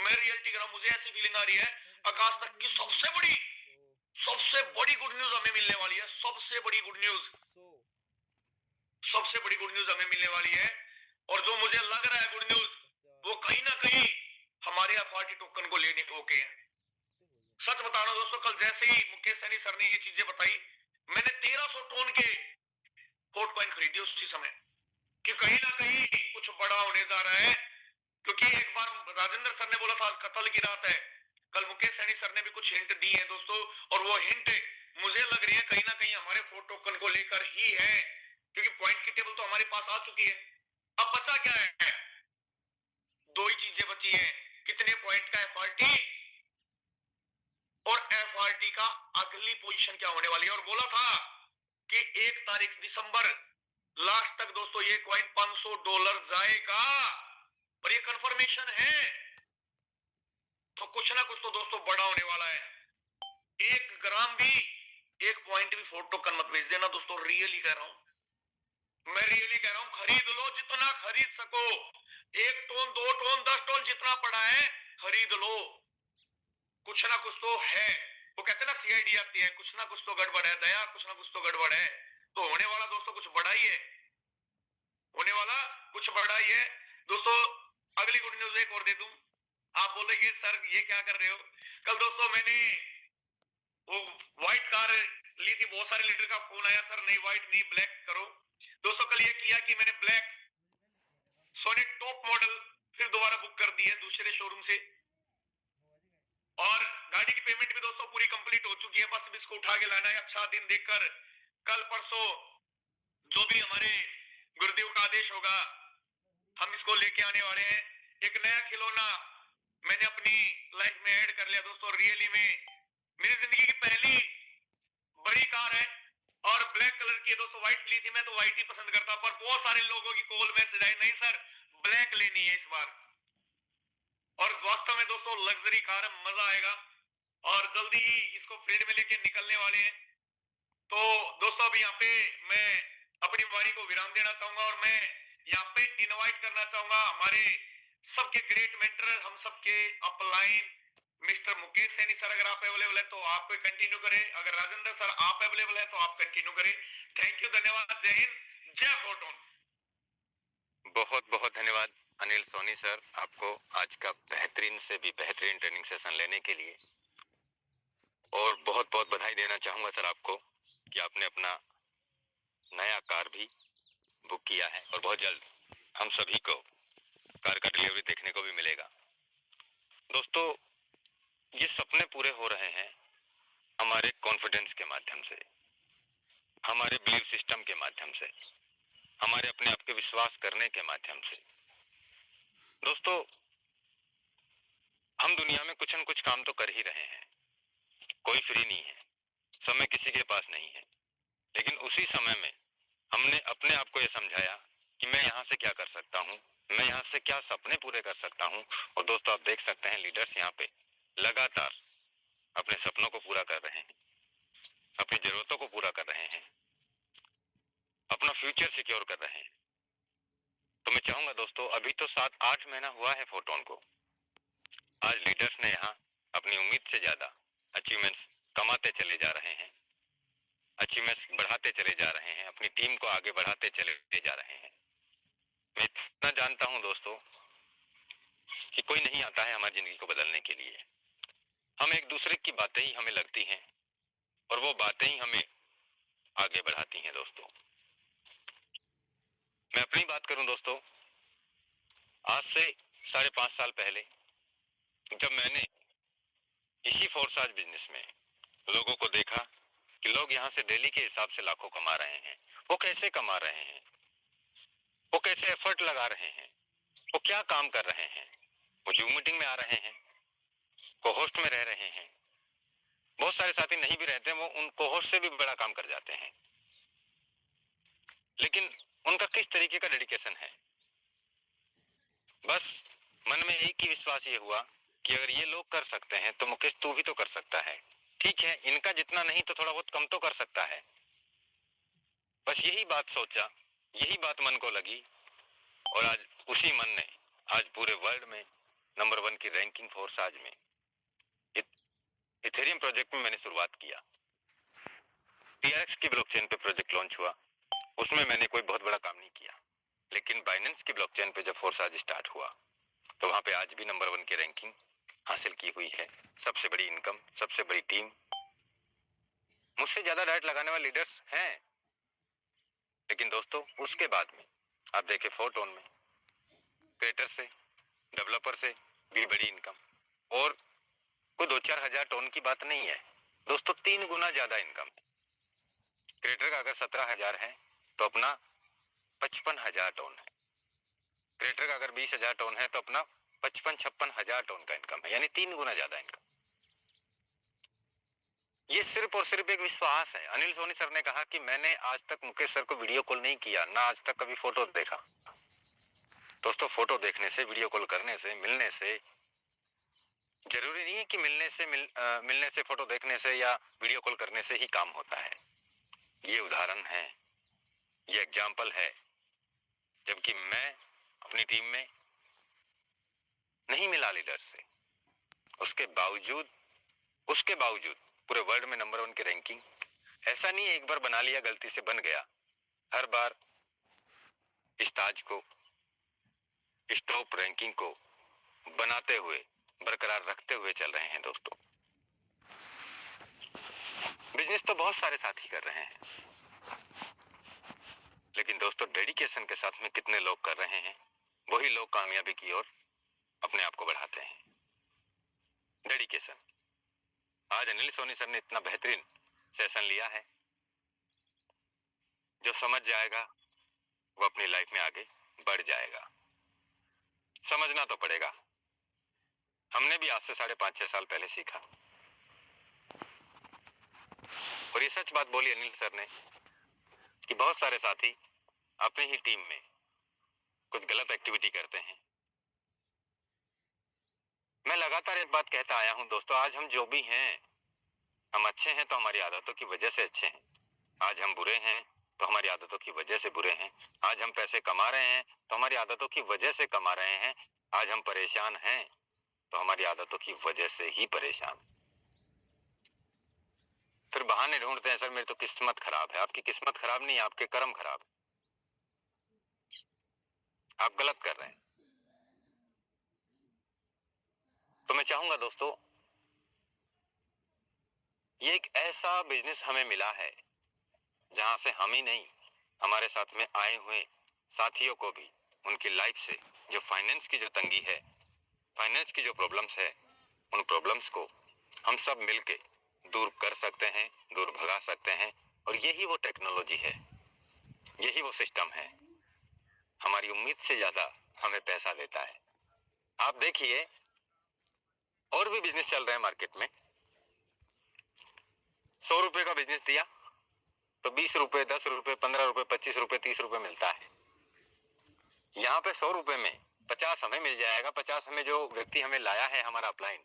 [SPEAKER 1] मैं रियलिटी कर रहा हूं, मुझे ऐसी फीलिंग आ रही है आकाश तक की सबसे बड़ी गुड न्यूज हमें मिलने वाली है। सबसे बड़ी गुड न्यूज हमें मिलने वाली है। और जो मुझे लग रहा है गुड न्यूज, वो कहीं ना कहीं हमारे FRT टोकन को लेने को ओके है। सच बता रहा हूं दोस्तों, कल जैसे ही मुकेश सैनी सर ने ये चीजें बताई, मैंने 1300 टोन के कोट कॉइन खरीदे उसी समय, कि कहीं ना कहीं कुछ बड़ा होने जा रहा है। क्योंकि एक बार राजेंद्र सर ने बोला था कत्ल की रात है, कल मुकेश सैनी सर ने भी कुछ हिंट दी है दोस्तों, और वो हिंट मुझे लग रही है कहीं ना कहीं हमारे 4 टोकन को लेकर ही है। क्योंकि पॉइंट की टेबल तो हमारे पास आ चुकी है। अब बचा क्या है? 2 ही चीजें बची हैं, कितने पॉइंट का FRT और FRT का अगली पोजीशन क्या होने वाली है। और बोला था कि 1 तारीख दिसंबर लास्ट तक दोस्तों ये कॉइन $500 जाएगा, और ये कंफर्मेशन है। तो कुछ ना कुछ तो दोस्तों बड़ा होने वाला है। 1 ग्राम भी, 1 पॉइंट भी 4 टोकन मत भेज देना दोस्तों, रियली कह रहा हूं, मैं रियली कह रहा हूं। खरीद लो जितना खरीद सको, 1 टोन 2 टोन 10 टोन जितना पड़ा है खरीद लो। कुछ ना कुछ तो है। वो कहते ना CID आती है, कुछ ना कुछ तो गड़बड़ है दया, कुछ ना कुछ तो गड़बड़ है। तो होने वाला दोस्तों कुछ बड़ा ही है, होने वाला कुछ बड़ा ही है दोस्तों। अगली गुड न्यूज एक और दे दूं। आप बोलेंगे सर ये क्या कर रहे हो। कल दोस्तों मैंने वो व्हाइट कार ली थी, बहुत सारे लीडर का फोन आया, सर नहीं व्हाइट नहीं ब्लैक करो। दोस्तों कल ये किया कि मैंने ब्लैक सोनेट टॉप मॉडल फिर दोबारा बुक कर दी है दूसरे शोरूम से, और गाड़ी की पेमेंट भी दोस्तों पूरी कंप्लीट हो चुकी है। बस इसको उठा के लाना है अच्छा दिन देखकर। कल परसों जो भी हमारे गुरुदेव का आदेश होगा, हम इसको लेके आने वाले हैं। एक नया खिलौना मैंने अपनी लाइफ में ऐड कर लिया दोस्तों। रियली में मेरी जिंदगी की पहली बड़ी कार है, और ब्लैक कलर की है दोस्तों। व्हाइट ली थी मैं तो व्हाइट ही पसंद करता, पर बहुत सारे लोगों की कॉल मैसेज आई, नहीं सर ब्लैक लेनी है इस बार। और वास्तव में दोस्तों लग्जरी कार है, मजा आएगा, और जल्दी ही इसको फील्ड में लेके निकलने वाले हैं। तो दोस्तों अभी यहाँ पे मैं अपनी वाणी को विराम देना चाहूंगा, और मैं यहाँ पे इनवाइट करना चाहूंगा हमारे सबके ग्रेट मेंटर, हम सबके upline mister Mukesh Saini sir. अगर आप अवेलेबल है तो आप कंटिन्यू करें, अगर राजेंद्र सर आप अवेलेबल है तो आप कंटिन्यू करें। थैंक यू, धन्यवाद, जय हिंद, जय फोर्टून।
[SPEAKER 4] बहुत बहुत धन्यवाद अनिल सोनी सर, आपको आज का बेहतरीन से भी बेहतरीन ट्रेनिंग सेशन लेने के लिए। और बहुत बहुत बधाई देना चाहूंगा सर आपको कि आपने अपना नया कार भी बुक किया है, और बहुत जल्द हम सभी को कार का डिलीवरी देखने को भी मिलेगा। दोस्तों ये सपने पूरे हो रहे हैं हमारे कॉन्फिडेंस के माध्यम से, हमारे बिलीफ सिस्टम के माध्यम से, हमारे अपने आप के विश्वास करने के माध्यम से। दोस्तों हम दुनिया में कुछ न कुछ काम तो कर ही रहे हैं, कोई फ्री नहीं है, समय किसी के पास नहीं है। लेकिन उसी समय में हमने अपने आप को यह समझाया कि मैं यहाँ से क्या कर सकता हूँ, मैं यहाँ से क्या सपने पूरे कर सकता हूँ। और दोस्तों आप देख सकते हैं लीडर्स यहाँ पे लगातार अपने सपनों को पूरा कर रहे हैं, अपनी जरूरतों को पूरा कर रहे हैं, अपना फ्यूचर सिक्योर कर रहे हैं। तो मैं चाहूंगा दोस्तों, अभी तो 7-8 महीना हुआ है फोटोन को, आज लीडर्स ने यहाँ अपनी उम्मीद से ज्यादा अचीवमेंट्स कमाते चले जा रहे हैं, अचीवमेंट्स बढ़ाते चले जा रहे हैं, अपनी टीम को आगे बढ़ाते चले जा रहे हैं। मैं इतना जानता हूं दोस्तों कि कोई नहीं आता है हमारी जिंदगी को बदलने के लिए, हम एक दूसरे की बातें ही हमें लगती हैं, और वो बातें ही हमें आगे बढ़ाती हैं। दोस्तों मैं अपनी बात करूं दोस्तों, आज से 5.5 साल पहले जब मैंने इसी फोर्साज बिजनेस में लोगों को देखा कि लोग यहाँ से डेली के हिसाब से लाखों कमा रहे हैं, वो कैसे कमा रहे हैं, वो कैसे एफर्ट लगा रहे हैं, वो क्या काम कर रहे हैं, वो जूम मीटिंग में आ रहे हैं, को होस्ट में रह रहे हैं, बहुत सारे साथी नहीं भी रहते, वो उन को होस्ट से भी बड़ा काम कर जाते हैं। लेकिन उनका किस तरीके का डेडिकेशन है, बस मन में एक ही विश्वास ये हुआ कि अगर ये लोग कर सकते हैं तो मुकेश तू भी तो कर सकता है। ठीक है, इनका जितना नहीं तो थोड़ा बहुत कम तो कर सकता है। बस यही बात सोचा, यही बात मन को लगी, और आज उसी मन ने आज पूरे वर्ल्ड में नंबर 1 की रैंकिंग फोर्स आज में इथेरियम प्रोजेक्ट में मैंने शुरुआत किया। TRX की ब्लॉकचेन पे प्रोजेक्ट लॉन्च हुआ, उसमें मैंने कोई बहुत बड़ा काम नहीं किया, लेकिन बाइनेंस की ब्लॉकचेन पे जब फोर्स आज स्टार्ट हुआ तो वहां पे आज भी नंबर 1 की रैंकिंग हासिल की हुई है। सबसे बड़ी इनकम, सबसे बड़ी टीम, मुझसे ज्यादा डाइट लगाने वाले लीडर्स हैं। लेकिन दोस्तों उसके बाद में आप देखें फोरटोन में क्रिएटर से, डेवलपर से भी बड़ी इनकम, और कोई 2-4 हजार टन की बात नहीं है दोस्तों, 3 गुना ज्यादा इनकम है। क्रिएटर का अगर 17,000 है तो अपना 55,000 टन है। क्रिएटर का अगर 20,000 टन है तो अपना 55-56 हजार टन का इनकम है, यानी 3 गुना ज्यादा इनकम। ये सिर्फ और सिर्फ एक विश्वास है। अनिल सोनी सर ने कहा कि मैंने आज तक मुकेश सर को वीडियो कॉल नहीं किया, ना आज तक कभी फोटो देखा। दोस्तों फोटो देखने से, वीडियो कॉल करने से, मिलने से, जरूरी नहीं है कि मिलने से, फोटो देखने से या वीडियो कॉल करने से ही काम होता है। ये उदाहरण है, ये एग्जाम्पल है। जबकि मैं अपनी टीम में नहीं मिला लीडर से, उसके बावजूद पूरे वर्ल्ड में नंबर 1 की रैंकिंग, ऐसा नहीं एक बार बना लिया गलती से बन गया, हर बार इस ताज को, इस टॉप रैंकिंग को बनाते हुए, बरकरार रखते हुए चल रहे हैं। दोस्तों बिजनेस तो बहुत सारे साथी कर रहे हैं, लेकिन दोस्तों डेडिकेशन के साथ में कितने लोग कर रहे हैं, वही लोग कामयाबी की ओर अपने आप को बढ़ाते हैं। डेडिकेशन। आज अनिल सोनी सर ने इतना बेहतरीन सेशन लिया है, जो समझ जाएगा वो अपनी लाइफ में आगे बढ़ जाएगा। समझना तो पड़ेगा। हमने भी आज से 5.5-6 साल पहले सीखा, और ये सच बात बोली अनिल सर ने कि बहुत सारे साथी अपनी ही टीम में कुछ गलत एक्टिविटी करते हैं। मैं लगातार एक बात कहता आया हूं दोस्तों, आज हम जो भी हैं, हम अच्छे हैं तो हमारी आदतों की वजह से अच्छे हैं, आज हम बुरे हैं तो हमारी आदतों की वजह से बुरे हैं, आज हम पैसे कमा रहे हैं तो हमारी आदतों की वजह से कमा रहे हैं, आज हम परेशान हैं तो हमारी आदतों की वजह से ही परेशान। फिर बहाने ढूंढते हैं, सर मेरी तो किस्मत खराब है। आपकी किस्मत खराब नहीं, आपके कर्म खराब है, आप गलत कर रहे हैं। तो मैं चाहूंगा दोस्तों, ये एक ऐसा बिजनेस हमें मिला है जहां से हम ही नहीं, हमारे साथ में आए हुए साथियों को भी उनकी लाइफ से जो फाइनेंस की जो तंगी है, फाइनेंस की जो प्रॉब्लम्स है, उन प्रॉब्लम्स को हम सब मिलके दूर कर सकते हैं, दूर भगा सकते हैं। और यही वो टेक्नोलॉजी है, यही वो सिस्टम है, हमारी उम्मीद से ज्यादा हमें पैसा देता है। आप देखिए और भी बिजनेस चल रहे हैं मार्केट में, 100 रुपए का बिजनेस दिया तो 20 रुपए, 10 रुपए, 15 रुपए, 25 रुपए, 30 रुपए मिलता है। यहाँ पे 100 रुपए में 50 हमें मिल जाएगा, 50 में जो व्यक्ति हमें लाया है हमारा अपलाइन,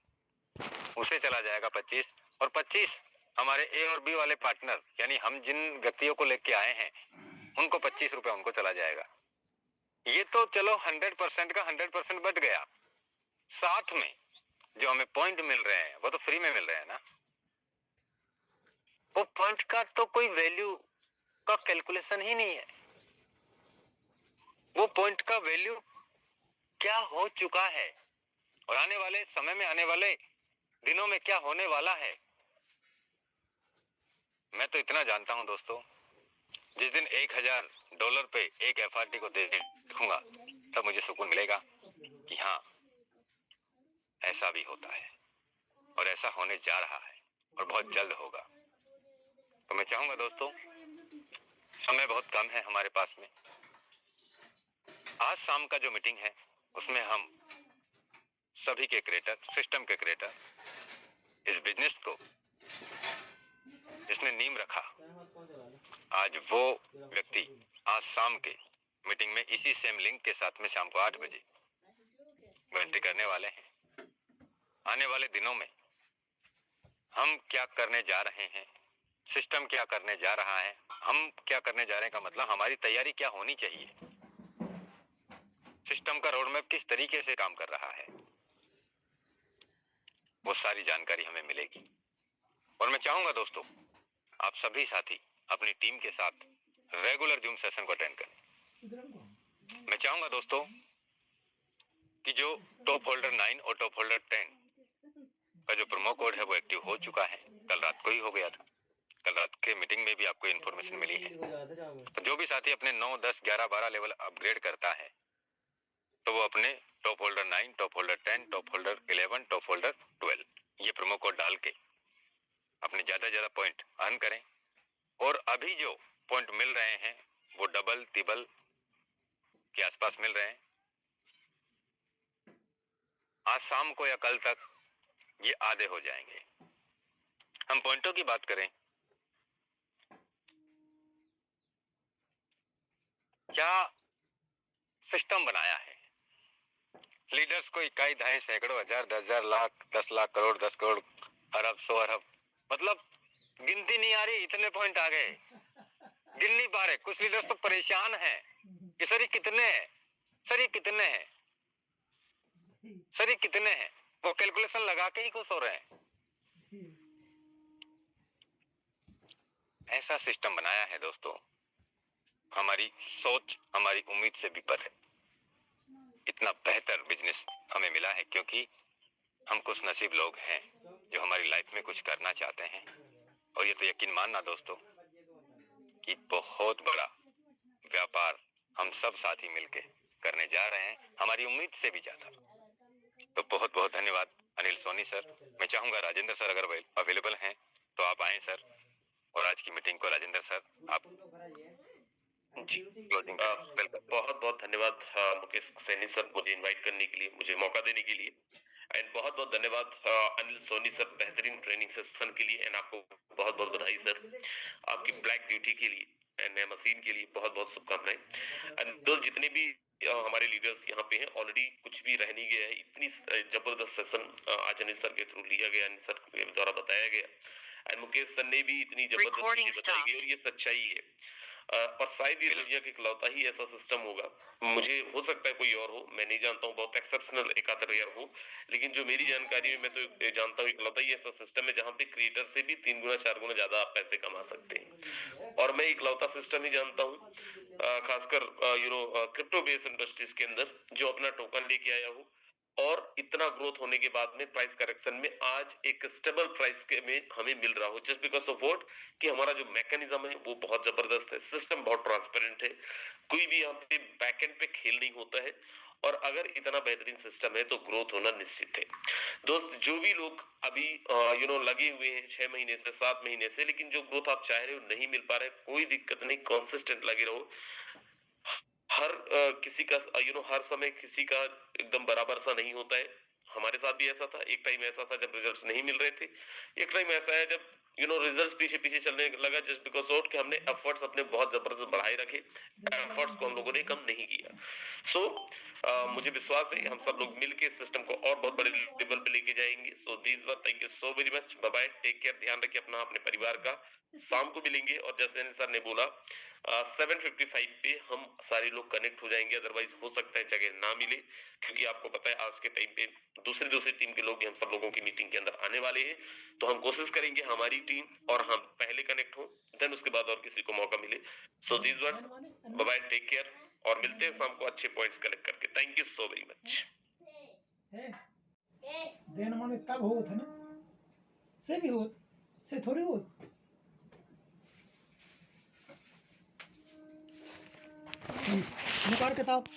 [SPEAKER 4] उसे चला जाएगा 25, और 25 हमारे ए और बी वाले पार्टनर, यानी हम जिन व्यक्तियों को लेके आए हैं उनको 25 रुपए उनको चला जाएगा। ये तो चलो 100% का 100% बच गया, साथ में जो हमें पॉइंट मिल रहे हैं वो तो फ्री में मिल रहे हैं ना। वो पॉइंट का तो कोई वैल्यू का कैलकुलेशन ही नहीं है, वो पॉइंट का वैल्यू क्या हो चुका है और आने वाले समय में, आने वाले दिनों में क्या होने वाला है। मैं तो इतना जानता हूं दोस्तों, जिस दिन $1,000 पे एक FRT को देखूंगा तब मुझे सुकून मिलेगा कि हाँ ऐसा भी होता है और ऐसा होने जा रहा है और बहुत जल्द होगा। तो मैं चाहूंगा दोस्तों, समय बहुत कम है हमारे पास में। आज शाम का जो मीटिंग है उसमें हम सभी के क्रिएटर, सिस्टम के क्रिएटर, इस बिजनेस को जिसने नींव रखा, आज वो व्यक्ति आज शाम के मीटिंग में इसी सेम लिंक के साथ में शाम को 8 बजे एंट्री करने वाले हैं। आने वाले दिनों में हम क्या करने जा रहे हैं, सिस्टम क्या करने जा रहा है, हम क्या करने जा रहे हैं का मतलब हमारी तैयारी क्या होनी चाहिए, सिस्टम का रोड मैप किस तरीके से काम कर रहा है, वो सारी जानकारी हमें मिलेगी। और मैं चाहूंगा दोस्तों, आप सभी साथी अपनी टीम के साथ रेगुलर जूम सेशन को अटेंड करें। मैं चाहूंगा दोस्तों कि जो टॉप होल्डर 9 और टॉप होल्डर 10 का जो प्रोमो कोड है वो एक्टिव हो चुका है, कल रात को ही हो गया था। कल रात के मीटिंग में भी आपको इन्फॉर्मेशन मिली है। तो जो भी साथी अपने 9, 10, 11, 12 लेवल अपग्रेड करता है तो वो अपने top holder 9, top holder 10, top holder 11, top holder 12 ये प्रोमो कोड डाल के अपने ज्यादा पॉइंट अर्न करें। और अभी जो पॉइंट मिल रहे हैं वो डबल तिबल के आसपास मिल रहे हैं। आज शाम को या कल तक ये आधे हो जाएंगे। हम पॉइंटों की बात करें, क्या सिस्टम बनाया है। लीडर्स को इकाई, दहाई, सैकड़ों, हजार, 10,000, लाख, 10 लाख, करोड़, 10 करोड़, अरब, 100 अरब, मतलब गिनती नहीं आ रही, इतने पॉइंट आ गए, गिन नहीं पा रहे। कुछ लीडर्स तो परेशान हैं कि सर ये कितने हैं, सर ये कितने हैं, सर ये कितने हैं। वो कैलकुलेशन लगा के ही खुश हो रहे हैं। ऐसा सिस्टम बनाया है दोस्तों, हमारी सोच, हमारी उम्मीद से भी परे। इतना बेहतर बिजनेस हमें मिला है क्योंकि हम कुछ नसीब लोग हैं जो हमारी लाइफ में कुछ करना चाहते हैं। और ये तो यकीन मानना दोस्तों कि बहुत बड़ा व्यापार हम सब साथी मिलके करने जा रहे हैं, हमारी उम्मीद से भी ज्यादा। तो बहुत बहुत धन्यवाद अनिल सोनी सर। मैं चाहूंगा राजेंद्र सर अगर अवेलेबल हैं तो आप आए सर, और आज की मीटिंग को राजेंद्र सर आप
[SPEAKER 5] जी क्लोजिंग। बहुत बहुत धन्यवाद मुकेश सैनी सर, मुझे इनवाइट करने के लिए, मुझे मौका देने के लिए। एंड बहुत बहुत धन्यवाद अनिल सोनी सर, बेहतरीन ट्रेनिंग सेशन के लिए। एंड आपको बहुत बहुत बधाई सर आपकी ब्लैक ड्यूटी के लिए एंड मशीन के लिए बहुत बहुत शुभकामनाएं। एंड दोस्त जितने भी हमारे लीडर्स यहाँ पे हैं, ऑलरेडी कुछ भी रह नहीं गया है। इतनी जबरदस्त सेशन आज अनिल सर के थ्रू लिया गया, अनिल सर के द्वारा बताया गया, एंड मुकेश सर ने भी इतनी जबरदस्त चीजें बताई गई, और ये सच्चाई है। और शायद ये दुनिया के इकलौता ही ऐसा सिस्टम होगा, मुझे हो सकता है कोई और हो, मैं नहीं जानता हूँ, बहुत एक्सेप्शनल एक आधा रेयर हो, लेकिन जो मेरी जानकारी में मैं तो जानता हूँ इकलौता ही ऐसा सिस्टम है जहाँ पे क्रिएटर से भी 3 गुना 4 गुना ज्यादा आप पैसे कमा सकते हैं। और मैं इकलौता सिस्टम ही जानता हूँ, खासकर क्रिप्टो बेस्ड इंडस्ट्रीज के अंदर, जो अपना टोकन लेके आया हो और इतना ग्रोथ होने के बाद में प्राइस करेक्शन में आज एक स्टेबल प्राइस के में हमें मिल रहा हो, जस्ट बिकॉज ऑफ व्हाट कि हमारा जो मैकेनिज्म है वो बहुत जबरदस्त है, सिस्टम बहुत ट्रांसपेरेंट है, कोई भी यहाँ पे बैकएंड पे खेल नहीं होता है। और अगर इतना बेहतरीन सिस्टम है तो ग्रोथ होना निश्चित है। दोस्त जो भी लोग अभी लगे हुए हैं 6 महीने से 7 महीने से, लेकिन जो ग्रोथ आप चाह रहे हो नहीं मिल पा रहा है, कोई दिक्कत नहीं, कंसिस्टेंट लगे रहो। हर किसी का हर समय किसी का एकदम बराबर सा नहीं होता है। हमारे साथ भी ऐसा था, एक टाइम ऐसा था जब रिजल्ट्स नहीं मिल रहे थे, एक टाइम ऐसा है जब रिजल्ट्स पीछे पीछे चलने लगा, जस्ट बिकॉज ऑफ कि हमने एफर्ट्स अपने बहुत जबरदस्त बढ़ाए रखे, एफर्ट्स को हम लोगों ने कम नहीं किया। सो मुझे विश्वास है हम सब लोग मिलके इस सिस्टम को और बहुत बड़े लेवल पे लेके जाएंगे। So this were, thank you so very much, bye bye, take care, ध्यान रखिए अपना, अपने परिवार का। शाम को मिलेंगे, और जैसे अनिल सर ने बोला 7:55 पे हम सारे लोग कनेक्ट हो जाएंगे, अदरवाइज हो सकता है जगह ना मिले, क्योंकि आपको पता है आज के टाइम पे दूसरी टीम के लोग भी हम सब लोगों की मीटिंग के अंदर आने वाले हैं। तो हम कोशिश करेंगे हमारी टीम और हम पहले कनेक्ट हो, देन उसके बाद और किसी को मौका मिले। So this were, bye bye, take care, और मिलते हैं शाम को अच्छे पॉइंट्स कलेक्ट करके। Thank you so very much.
[SPEAKER 2] Then माने तब होत है ना, से भी होत, से थोड़ी होत। निकाल किताब।